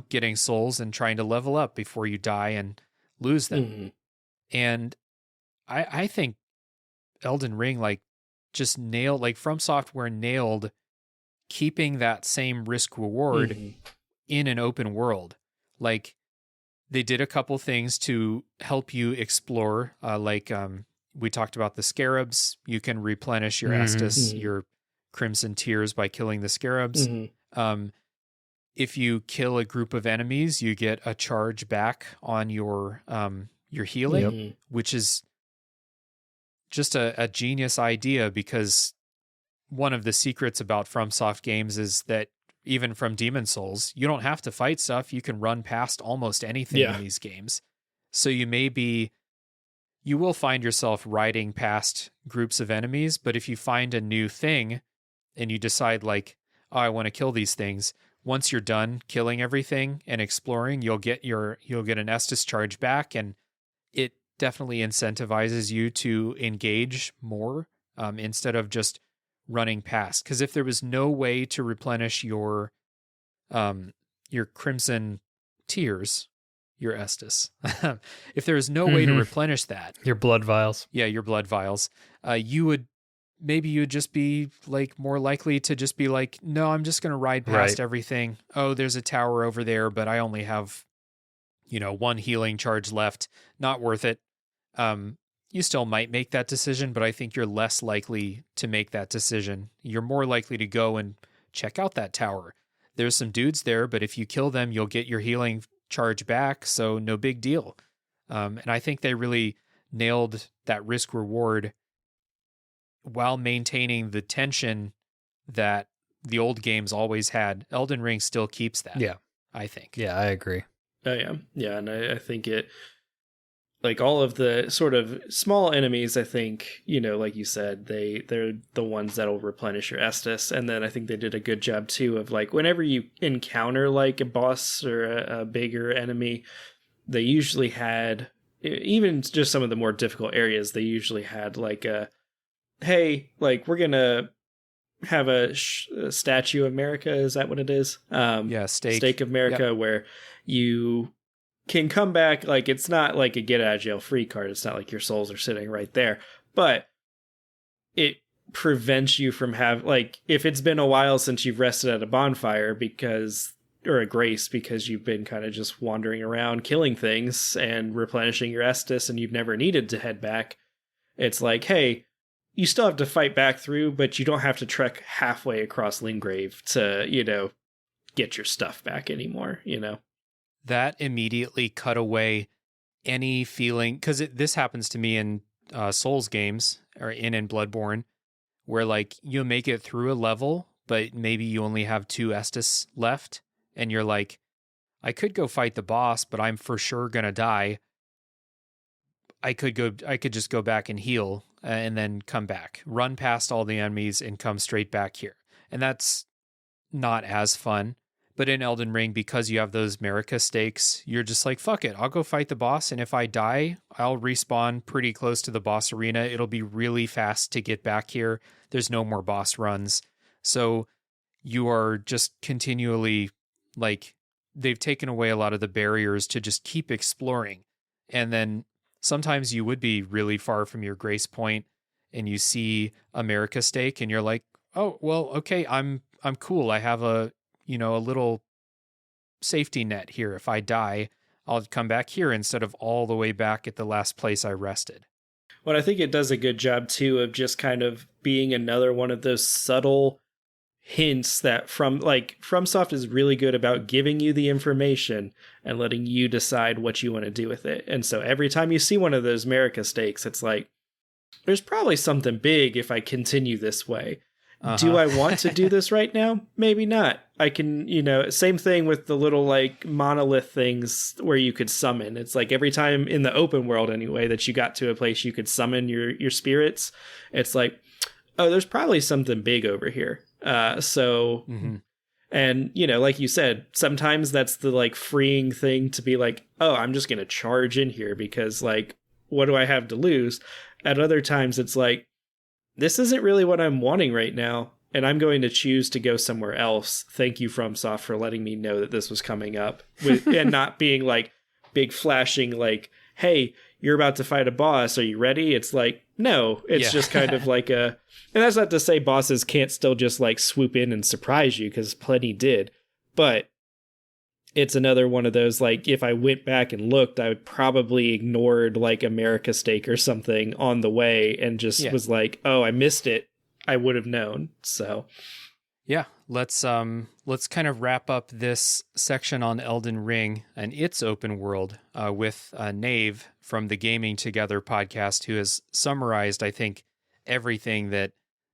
getting souls and trying to level up before you die and lose them. Mm-hmm. And I think Elden Ring, like, just nailed, like, From Software nailed keeping that same risk reward Mm-hmm. in an open world. Like, they did a couple things to help you explore, we talked about the scarabs. You can replenish your Estus, your Crimson Tears, by killing the scarabs. Mm-hmm. If you kill a group of enemies, you get a charge back on your healing, Yep. which is just a genius idea, because one of the secrets about FromSoft games is that even from Demon Souls, you don't have to fight stuff. You can run past almost anything in these games. So you will find yourself riding past groups of enemies, but if you find a new thing and you decide, like, oh, I want to kill these things, once you're done killing everything and exploring, you'll get an Estus charge back, and it definitely incentivizes you to engage more instead of just running past. Because if there was no way to replenish your Crimson Tears, your Estus, if there was no way to replenish that, Your blood vials. yeah, your blood vials, you would just be, like, more likely to just be like, no, I'm just going to ride past everything. Oh, there's a tower over there, but I only have, one healing charge left. Not worth it. You still might make that decision, but I think you're less likely to make that decision. You're more likely to go and check out that tower. There's some dudes there, but if you kill them, you'll get your healing charge back, so no big deal. And I think they really nailed that risk reward while maintaining the tension that the old games always had. Elden Ring still keeps that. Yeah. I think. Yeah, I agree. Oh, yeah. Yeah, and I think it, like, all of the sort of small enemies, I think, like you said, they're the ones that'll replenish your Estus. And then I think they did a good job, too, of, like, whenever you encounter, like, a boss or a bigger enemy, they usually had, even just some of the more difficult areas, they usually had, like, hey, like, we're going to have a Statue of America. Is that what it is? Stake of America, where you can come back. Like, it's not like a get out of jail free card. It's not like your souls are sitting right there, but it prevents you from like, if it's been a while since you've rested at a bonfire or a grace, because you've been kind of just wandering around killing things and replenishing your Estus, and you've never needed to head back. It's like, hey, you still have to fight back through, but you don't have to trek halfway across Lingrave to, get your stuff back anymore, That immediately cut away any feeling, because this happens to me in Souls games, or in Bloodborne, where, like, you make it through a level, but maybe you only have 2 Estus left, and you're like, I could go fight the boss, but I'm for sure gonna die. I could just go back and heal and then come back, run past all the enemies and come straight back here. And that's not as fun. But in Elden Ring, because you have those Marika stakes, you're just like, fuck it, I'll go fight the boss. And if I die, I'll respawn pretty close to the boss arena. It'll be really fast to get back here. There's no more boss runs. So you are just continually, like, they've taken away a lot of the barriers to just keep exploring. And then sometimes you would be really far from your grace point and you see a Marika stake and you're like, oh, well, okay, I'm cool. I have a little safety net here. If I die, I'll come back here instead of all the way back at the last place I rested. Well, I think it does a good job too of just kind of being another one of those subtle hints that FromSoft is really good about giving you the information and letting you decide what you want to do with it. And so every time you see one of those America stakes, it's like, there's probably something big if I continue this way. Do I want to do this right now? Maybe not. I can, same thing with the little like monolith things where you could summon. It's like every time in the open world anyway that you got to a place you could summon your spirits, it's like, oh, there's probably something big over here. And like you said, sometimes that's the like freeing thing to be like, oh, I'm just going to charge in here because like, what do I have to lose? At other times it's like, this isn't really what I'm wanting right now, and I'm going to choose to go somewhere else. Thank you, FromSoft, for letting me know that this was coming up, and not being like big flashing like, hey, you're about to fight a boss. Are you ready? It's like, no, it's just kind of like and that's not to say bosses can't still just like swoop in and surprise you, because plenty did. But it's another one of those, like, if I went back and looked, I would probably ignored like America Stake or something on the way and just was like, oh, I missed it. I would have known. So yeah, let's kind of wrap up this section on Elden Ring and its open world with Nave from the Gaming Together podcast, who has summarized, I think, everything that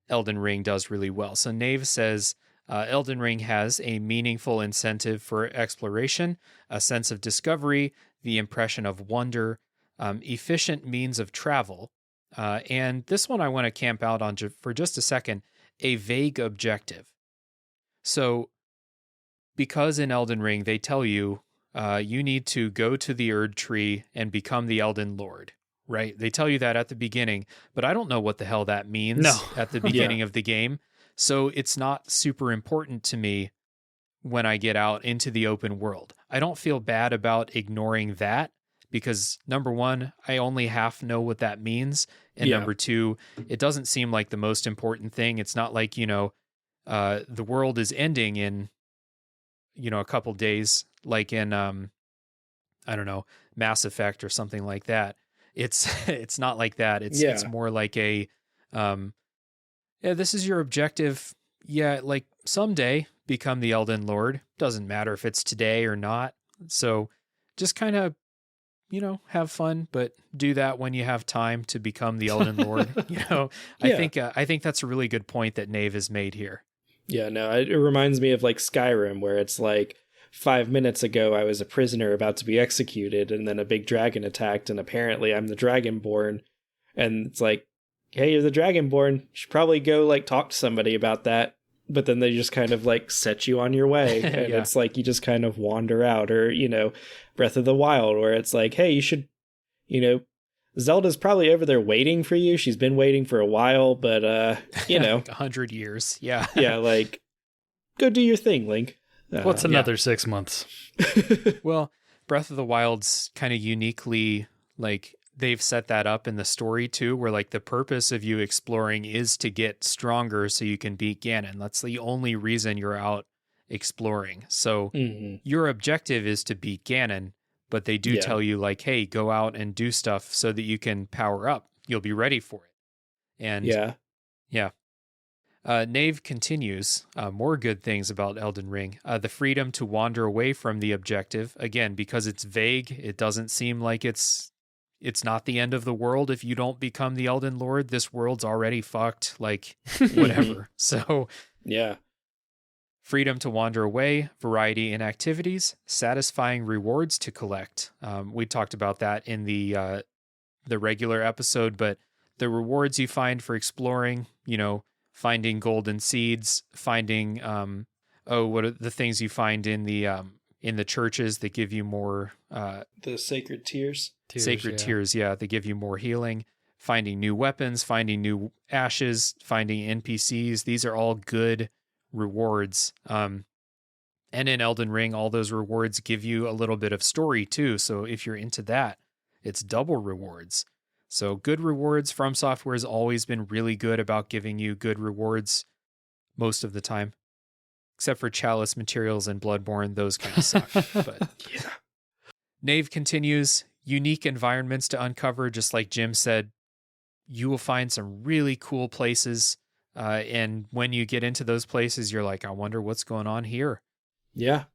Elden Ring does really well. So Nave says, Elden Ring has a meaningful incentive for exploration, a sense of discovery, the impression of wonder, efficient means of travel, and this one I want to camp out on for just a second, a vague objective. So, because in Elden Ring they tell you you need to go to the Erd Tree and become the Elden Lord, right? They tell you that at the beginning, but I don't know what the hell that means at the beginning of the game. So it's not super important to me when I get out into the open world. I don't feel bad about ignoring that because, number one, I only half know what that means. And number two, it doesn't seem like the most important thing. It's not like, the world is ending in, a couple days, like in, I don't know, Mass Effect or something like that. It's not like that. It's more like a, this is your objective. Yeah, like someday become the Elden Lord. Doesn't matter if it's today or not. So just kind of, have fun, but do that when you have time to become the Elden Lord. I think that's a really good point that Nave has made here. Yeah, no, it reminds me of like Skyrim, where it's like 5 minutes ago I was a prisoner about to be executed, and then a big dragon attacked, and apparently I'm the Dragonborn. And it's like, hey, you're the Dragonborn. You should probably go like talk to somebody about that. But then they just kind of like set you on your way. And it's like you just kind of wander out. Or, Breath of the Wild, where it's like, hey, you should, Zelda's probably over there waiting for you. She's been waiting for a while, but, like 100 years. Yeah. Yeah, like, go do your thing, Link. What's another 6 months? Well, Breath of the Wild's kind of uniquely, like, they've set that up in the story too, where like the purpose of you exploring is to get stronger so you can beat Ganon. That's the only reason you're out exploring. So your objective is to beat Ganon, but they do tell you like, hey, go out and do stuff so that you can power up. You'll be ready for it. And Nave continues, more good things about Elden Ring. The freedom to wander away from the objective. Again, because it's vague, it doesn't seem like it's not the end of the world if you don't become the Elden Lord. This world's already fucked, like, whatever. So, freedom to wander away, variety in activities, satisfying rewards to collect. We talked about that in the regular episode, but the rewards you find for exploring, finding golden seeds, finding, what are the things you find in the churches that give you more... the sacred tears. Tears, they give you more healing, finding new weapons, finding new ashes, finding NPCs. These are all good rewards. And in Elden Ring, all those rewards give you a little bit of story too. So if you're into that, it's double rewards. So good rewards. From Software has always been really good about giving you good rewards most of the time. Except for Chalice materials and Bloodborne, those kind of suck. But Nave continues, unique environments to uncover, just like Jim said. You will find some really cool places. And when you get into those places, you're like, I wonder what's going on here. Yeah.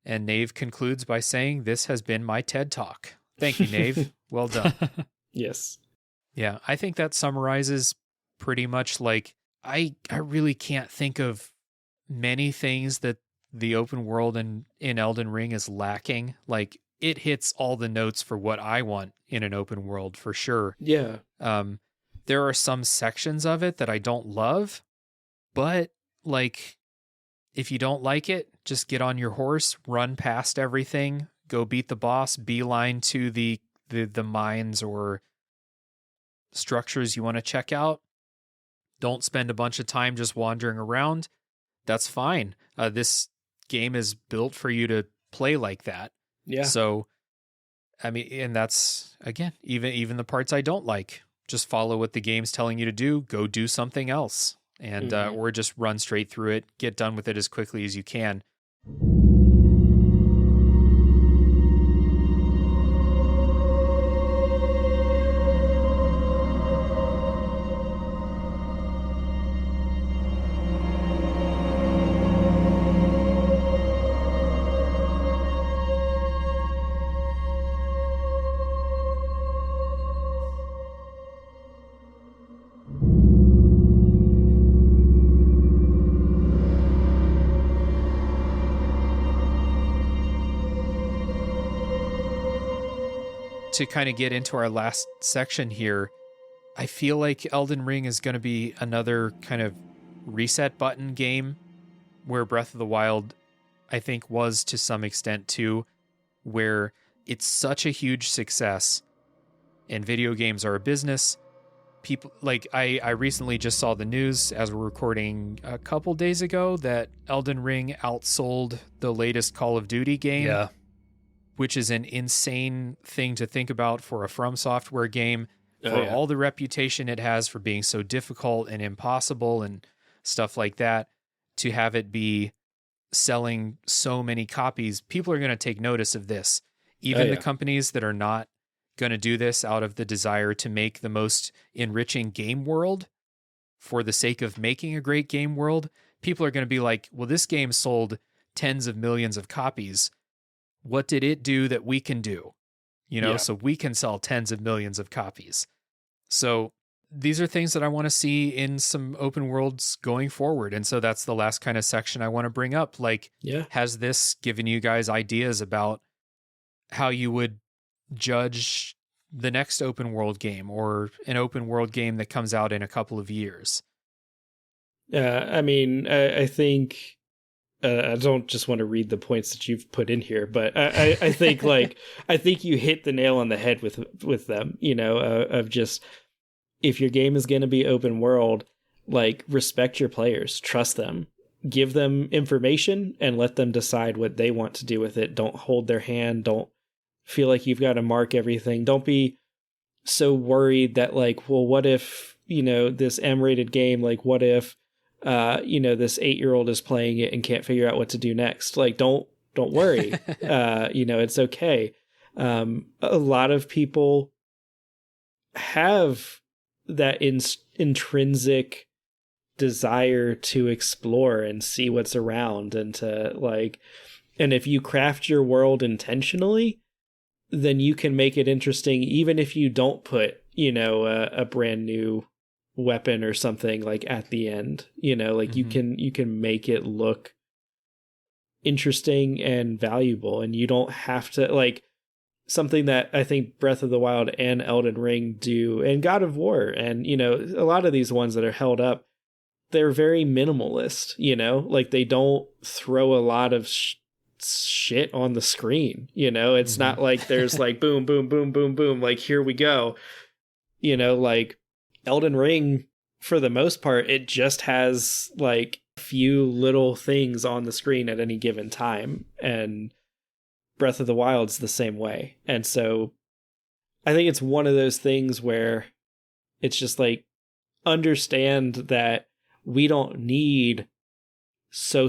And Nave concludes by saying, this has been my TED Talk. Thank you, Nave. Well done. Yes. Yeah, I think that summarizes pretty much like, I really can't think of many things that the open world in Elden Ring is lacking. Like, it hits all the notes for what I want in an open world for sure. Yeah. There are some sections of it that I don't love, but like, if you don't like it, just get on your horse, run past everything, go beat the boss, beeline to the mines or structures you want to check out. Don't spend a bunch of time just wandering around. That's fine. This game is built for you to play like that. Yeah. So, I mean, and that's, again, even the parts I don't like, just follow what the game's telling you to do, go do something else. And, or just run straight through it, get done with it as quickly as you can. To kind of get into our last section here, I feel like Elden Ring is going to be another kind of reset button game where Breath of the Wild, I think, was to some extent too, where it's such a huge success and video games are a business. People like I recently just saw the news as we're recording a couple days ago that Elden Ring outsold the latest Call of Duty game. Yeah. Which is an insane thing to think about for a From Software game, for all the reputation it has for being so difficult and impossible and stuff like that, to have it be selling so many copies. People are going to take notice of this. Even the companies that are not going to do this out of the desire to make the most enriching game world for the sake of making a great game world, people are going to be like, well, this game sold tens of millions of copies. What did it do that we can do? You know, so we can sell tens of millions of copies. So these are things that I want to see in some open worlds going forward. And so that's the last kind of section I want to bring up. Like, has this given you guys ideas about how you would judge the next open world game or an open world game that comes out in a couple of years? I mean, I think... I don't just want to read the points that you've put in here, but I think I think you hit the nail on the head with them, you know, of just, if your game is going to be open world, like, respect your players, trust them, give them information and let them decide what they want to do with it. Don't hold their hand. Don't feel like you've got to mark everything. Don't be so worried that, like, well, what if, you know, this M-rated game, like, what if, you know, this 8-year-old is playing it and can't figure out what to do next. Like, don't worry. You know, it's okay. A lot of people have that intrinsic desire to explore and see what's around and to, like, and if you craft your world intentionally, then you can make it interesting, even if you don't put, you know, a brand new weapon or something like at the end, you know, like you can make it look interesting and valuable, and you don't have to, like, something that I think Breath of the Wild and Elden Ring do, and God of War, and, you know, a lot of these ones that are held up, they're very minimalist, you know, like they don't throw a lot of shit on the screen, you know, it's not like there's like boom, boom, boom, boom, boom, like here we go, you know, like Elden Ring, for the most part, it just has like a few little things on the screen at any given time, and Breath of the Wild's the same way. And so I think it's one of those things where it's just like, understand that we don't need so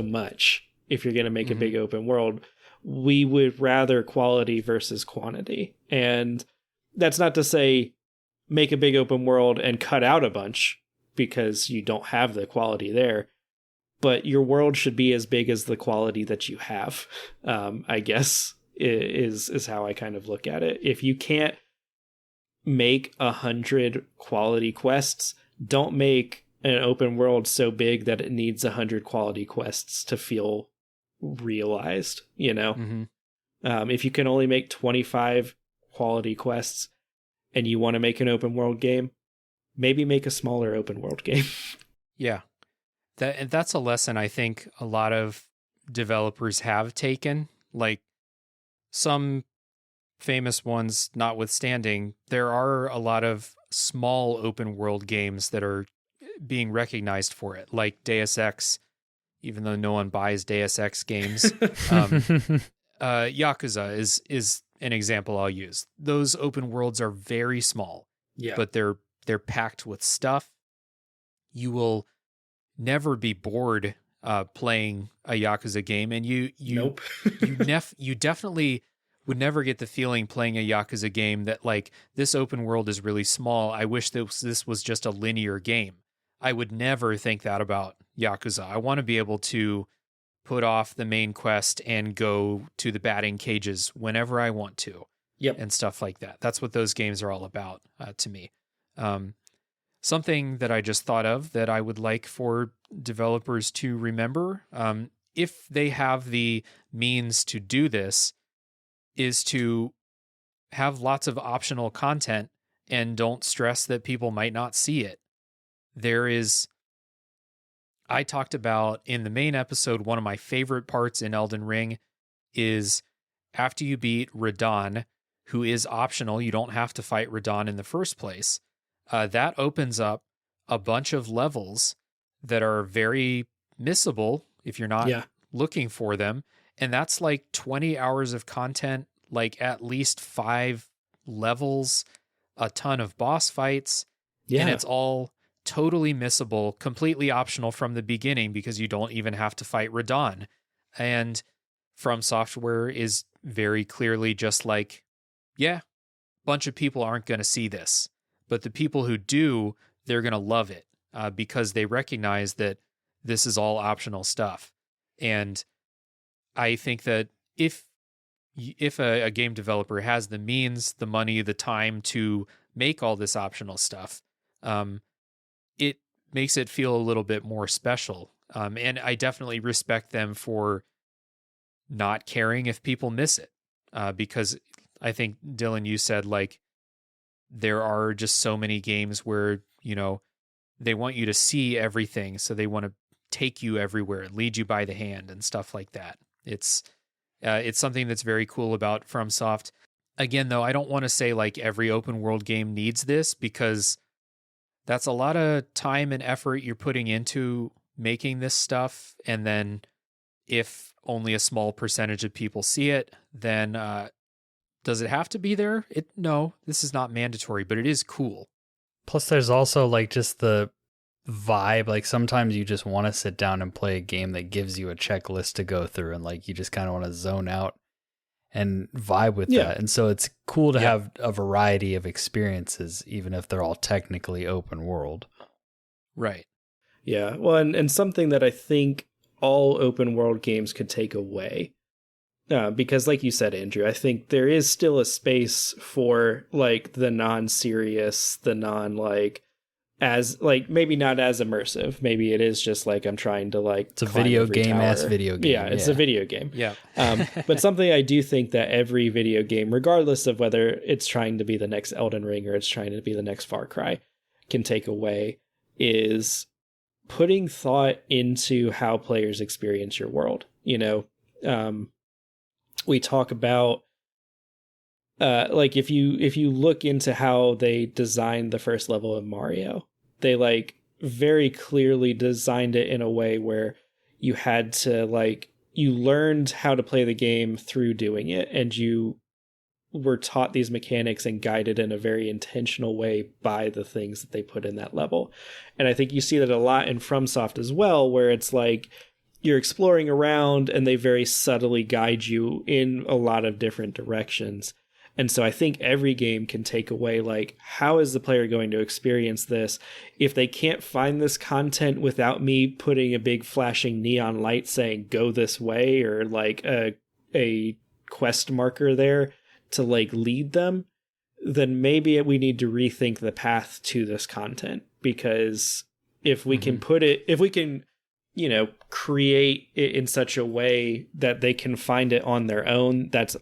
much if you're going to make a big open world. we would rather quality versus quantity. And that's not to say make a big open world and cut out a bunch because you don't have the quality there, but your world should be as big as the quality that you have, I guess, is how I kind of look at it. If you can't make 100 quality quests, don't make an open world so big that it needs 100 quality quests to feel realized, you know? Mm-hmm. If you can only make 25 quality quests and you want to make an open world game, maybe make a smaller open world game. Yeah. That's a lesson I think a lot of developers have taken. Like, some famous ones notwithstanding, there are a lot of small open world games that are being recognized for it, like Deus Ex, even though no one buys Deus Ex games. Yakuza is an example I'll use. Those open worlds are very small, but they're packed with stuff. You will never be bored playing a Yakuza game, and you Nope. you definitely would never get the feeling playing a Yakuza game that, like, this open world is really small. I wish this was just a linear game. I would never think that about Yakuza. I want to be able to put off the main quest and go to the batting cages whenever I want to. Yep. And stuff like that. That's what those games are all about to me. Something that I just thought of that I would like for developers to remember, if they have the means to do this, is to have lots of optional content and don't stress that people might not see it. I talked about in the main episode, one of my favorite parts in Elden Ring is after you beat Radahn, who is optional, you don't have to fight Radahn in the first place. That opens up a bunch of levels that are very missable if you're not looking for them. And that's like 20 hours of content, like at least 5 levels, a ton of boss fights. Yeah. And it's all totally missable, completely optional from the beginning because you don't even have to fight Radahn. And From Software is very clearly just like, yeah, a bunch of people aren't going to see this. But the people who do, they're going to love it because they recognize that this is all optional stuff. And I think that if a game developer has the means, the money, the time to make all this optional stuff, it makes it feel a little bit more special. And I definitely respect them for not caring if people miss it because I think, Dylan, you said, like, there are just so many games where, you know, they want you to see everything. So they want to take you everywhere, lead you by the hand and stuff like that. It's something that's very cool about FromSoft. Again, though, I don't want to say like every open world game needs this because that's a lot of time and effort you're putting into making this stuff. And then if only a small percentage of people see it, then does it have to be there? No, this is not mandatory, but it is cool. Plus, there's also like just the vibe. Like sometimes you just want to sit down and play a game that gives you a checklist to go through, and like you just kind of want to zone out and vibe with that. And so it's cool to have a variety of experiences, even if they're all technically open world. Right. Yeah. Well, and something that I think all open world games could take away. Because like you said, Andrew, I think there is still a space for like the non-serious, the non-like, as like maybe not as immersive. Maybe it is just like I'm trying to like it's a video game ass video game. Yeah, it's a video game. Yeah. But something I do think that every video game, regardless of whether it's trying to be the next Elden Ring or it's trying to be the next Far Cry, can take away is putting thought into how players experience your world. You know, we talk about like if you look into how they designed the first level of Mario, they like very clearly designed it in a way where you had to like you learned how to play the game through doing it, and you were taught these mechanics and guided in a very intentional way by the things that they put in that level. And I think you see that a lot in FromSoft as well, where it's like you're exploring around, and they very subtly guide you in a lot of different directions. And so I think every game can take away, like, how is the player going to experience this? If they can't find this content without me putting a big flashing neon light saying go this way, or like a quest marker there to like lead them, then maybe we need to rethink the path to this content. Because if we can you know, create it in such a way that they can find it on their own, that's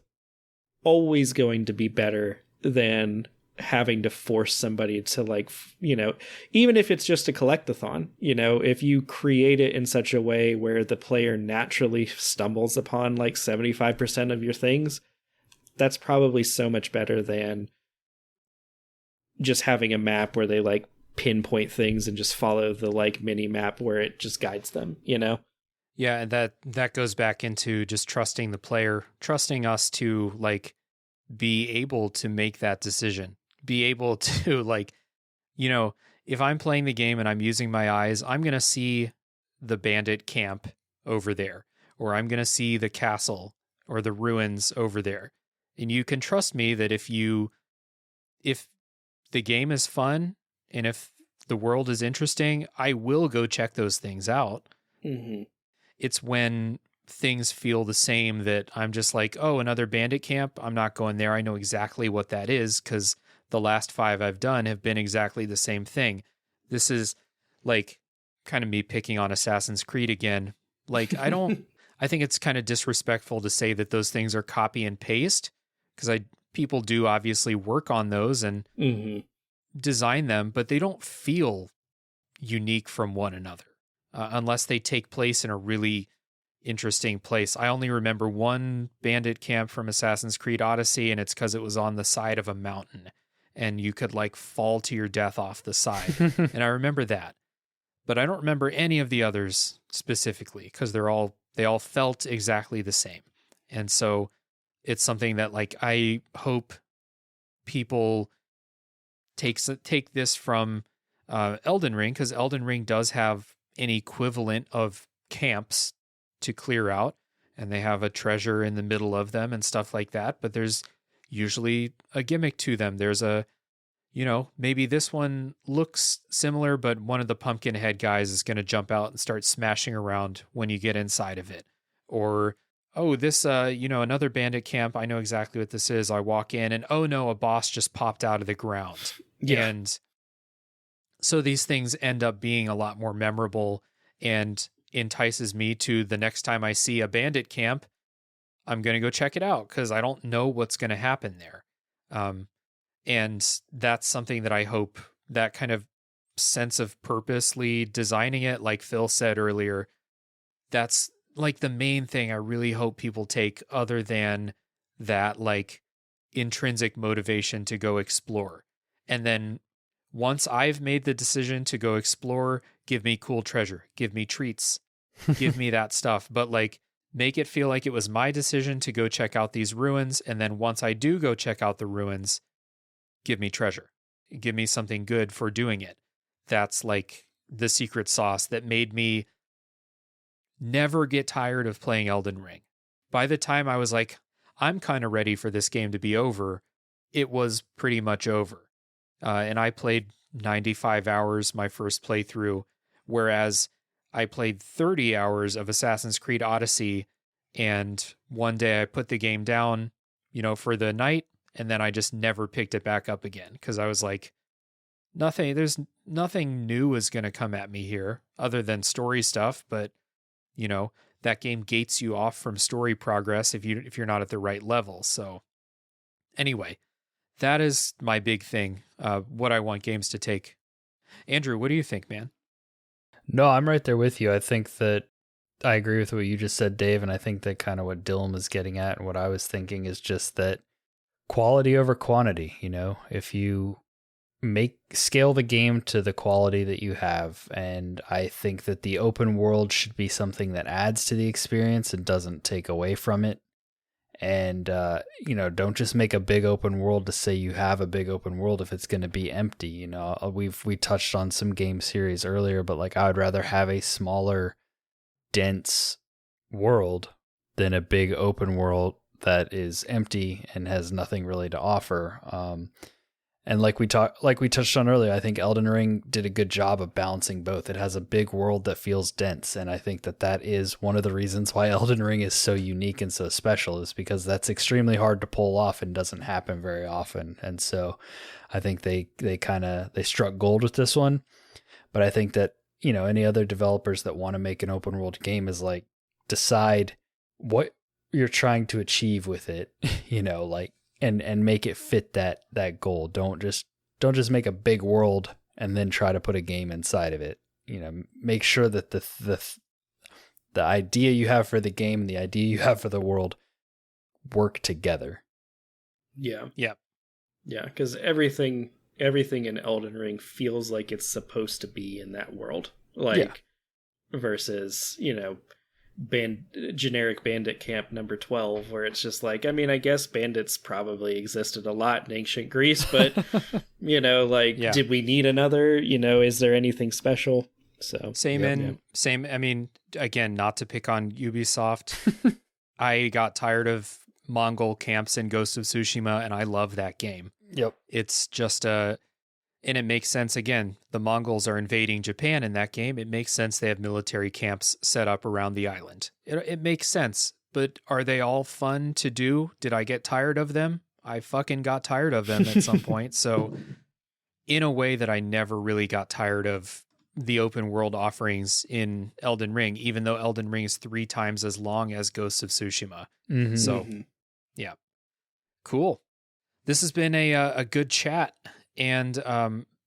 always going to be better than having to force somebody to, like, you know, even if it's just a collectathon, you know, if you create it in such a way where the player naturally stumbles upon like 75% of your things, that's probably so much better than just having a map where they like pinpoint things and just follow the like mini map where it just guides them, you know? Yeah, and that goes back into just trusting the player, trusting us to like be able to make that decision, be able to like, you know, if I'm playing the game and I'm using my eyes, I'm going to see the bandit camp over there, or I'm going to see the castle or the ruins over there. And you can trust me that if the game is fun and if the world is interesting, I will go check those things out. Mm-hmm. It's when things feel the same that I'm just like, oh, another bandit camp, I'm not going there. I know exactly what that is because the last 5 I've done have been exactly the same thing. This is like kind of me picking on Assassin's Creed again. Like, I think it's kind of disrespectful to say that those things are copy and paste, because people do obviously work on those and design them, but they don't feel unique from one another. Unless they take place in a really interesting place. I only remember one bandit camp from Assassin's Creed Odyssey, and it's because it was on the side of a mountain, and you could like fall to your death off the side. And I remember that. But I don't remember any of the others specifically, because they all felt exactly the same. And so it's something that like I hope people take this from Elden Ring, because Elden Ring does have an equivalent of camps to clear out, and they have a treasure in the middle of them and stuff like that, but there's usually a gimmick to them. There's a, you know, maybe this one looks similar, but one of the pumpkin head guys is going to jump out and start smashing around when you get inside of it. Or, oh, this, you know, another bandit camp, I know exactly what this is. I walk in and, oh no, a boss just popped out of the ground. Yeah. And so these things end up being a lot more memorable and entices me to the next time I see a bandit camp, I'm going to go check it out because I don't know what's going to happen there. And that's something that I hope, that kind of sense of purposely designing it, like Phil said earlier, that's like the main thing I really hope people take, other than that like intrinsic motivation to go explore. And then once I've made the decision to go explore, give me cool treasure, give me treats, give me that stuff. But like, make it feel like it was my decision to go check out these ruins. And then once I do go check out the ruins, give me treasure, give me something good for doing it. That's like the secret sauce that made me never get tired of playing Elden Ring. By the time I was like, I'm kind of ready for this game to be over, it was pretty much over. And I played 95 hours my first playthrough, whereas I played 30 hours of Assassin's Creed Odyssey, and one day I put the game down, you know, for the night, and then I just never picked it back up again because I was like, there's nothing new is going to come at me here other than story stuff. But, you know, that game gates you off from story progress if you're not at the right level. So anyway, that is my big thing, what I want games to take. Andrew, what do you think, man? No, I'm right there with you. I think that I agree with what you just said, Dave, and I think that kind of what Dylan was getting at and what I was thinking is just that quality over quantity. You know, if you scale the game to the quality that you have, and I think that the open world should be something that adds to the experience and doesn't take away from it. And, you know, don't just make a big open world to say you have a big open world if it's going to be empty. You know, we touched on some game series earlier, but like I would rather have a smaller dense world than a big open world that is empty and has nothing really to offer. And like we touched on earlier, I think Elden Ring did a good job of balancing both. It has a big world that feels dense, and I think that is one of the reasons why Elden Ring is so unique and so special, is because that's extremely hard to pull off and doesn't happen very often. And so I think they struck gold with this one. But I think that, you know, any other developers that want to make an open world game is like, decide what you're trying to achieve with it, you know, like, and make it fit that goal. Don't just make a world and then try to put a game inside of it. You know, make sure that the idea you have for the game and the idea you have for the world work together. Yeah. Yeah. Yeah, because everything in Elden Ring feels like it's supposed to be in that world. Like, versus, you know, generic bandit camp number 12, where it's just like, I mean, I guess bandits probably existed a lot in ancient Greece, but you know, like, did we need another? You know, is there anything special? So same. I mean, again, not to pick on Ubisoft, I got tired of Mongol camps in Ghost of Tsushima, and I love that game. Yep, it's just and it makes sense. Again, the Mongols are invading Japan in that game. It makes sense they have military camps set up around the island. It makes sense. But are they all fun to do? Did I get tired of them? I fucking got tired of them at some point. So in a way that I never really got tired of the open world offerings in Elden Ring, even though Elden Ring is 3 times as long as Ghosts of Tsushima. Mm-hmm. So, yeah. Cool. This has been a good chat. And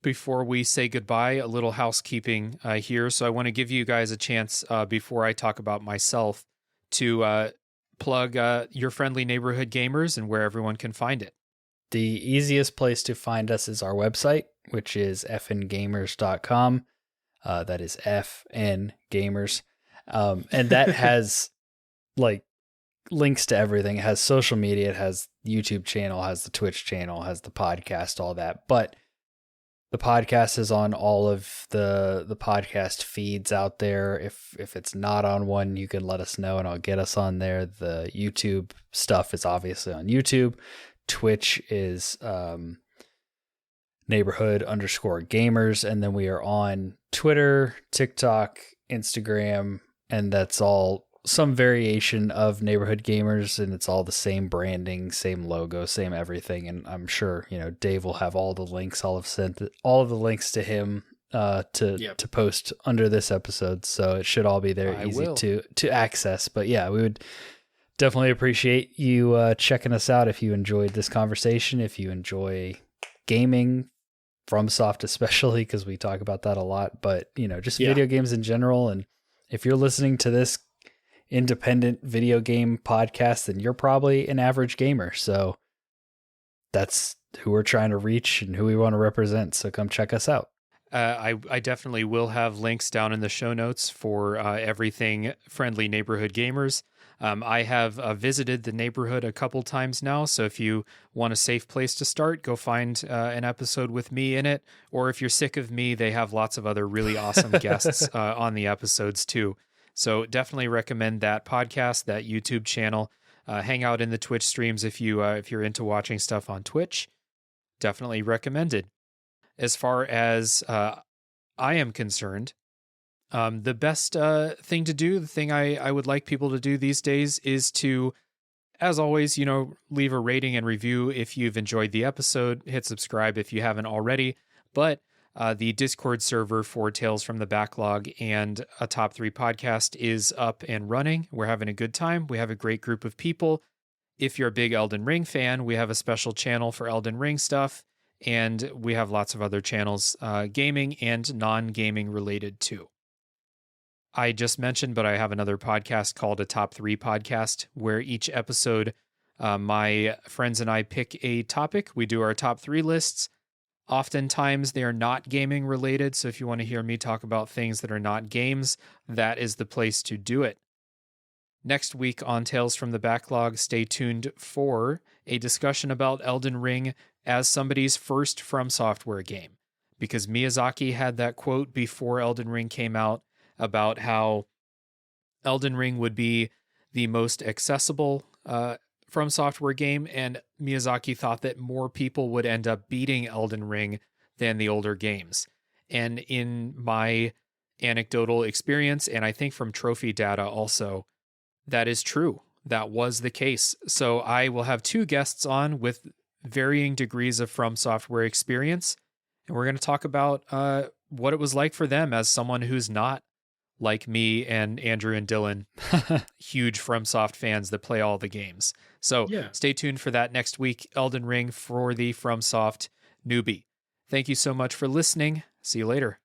before we say goodbye, a little housekeeping here. So I want to give you guys a chance before I talk about myself to plug your friendly neighborhood gamers and where everyone can find it. The easiest place to find us is our website, which is fngamers.com. That is FN Gamers. And that has like links to everything. It has social media, it has YouTube channel, has the Twitch channel, has the podcast, all that. But the podcast is on all of the podcast feeds out there. If it's not on one, you can let us know and I'll get us on there. The YouTube stuff is obviously on YouTube. Twitch is neighborhood_gamers, and then we are on Twitter, TikTok, Instagram, and that's all some variation of Neighborhood Gamers, and it's all the same branding, same logo, same everything. And I'm sure, you know, Dave will have all the links. I'll have sent all of the links to him to post under this episode, so it should all be there, easy to access. But yeah, we would definitely appreciate you checking us out if you enjoyed this conversation, if you enjoy gaming, FromSoft especially, because we talk about that a lot, but you know, just video games in general. And if you're listening to this independent video game podcast, then you're probably an average gamer. So that's who we're trying to reach and who we want to represent. So come check us out. I definitely will have links down in the show notes for everything friendly neighborhood gamers. I have visited the neighborhood a couple times now, so if you want a safe place to start, go find an episode with me in it. Or if you're sick of me, they have lots of other really awesome guests on the episodes too. So definitely recommend that podcast, that YouTube channel. Hang out in the Twitch streams if you're into watching stuff on Twitch. Definitely recommended. As far as I am concerned, the best thing to do, the thing I would like people to do these days is to, as always, you know, leave a rating and review if you've enjoyed the episode. Hit subscribe if you haven't already. But the Discord server for Tales from the Backlog and a Top 3 podcast is up and running. We're having a good time. We have a great group of people. If you're a big Elden Ring fan, we have a special channel for Elden Ring stuff. And we have lots of other channels, gaming and non-gaming related too. I just mentioned, but I have another podcast called a Top 3 podcast, where each episode, my friends and I pick a topic. We do our top 3 lists. Oftentimes they are not gaming related. So if you want to hear me talk about things that are not games, that is the place to do it. Next week on Tales from the Backlog, stay tuned for a discussion about Elden Ring as somebody's first From Software game. Because Miyazaki had that quote before Elden Ring came out about how Elden Ring would be the most accessible From Software game, and Miyazaki thought that more people would end up beating Elden Ring than the older games. And in my anecdotal experience, and I think from trophy data also, that is true. That was the case. So I will have 2 guests on with varying degrees of From Software experience, and we're going to talk about what it was like for them as someone who's not like me and Andrew and Dylan, huge FromSoft fans that play all the games. So stay tuned for that next week, Elden Ring for the FromSoft newbie. Thank you so much for listening. See you later.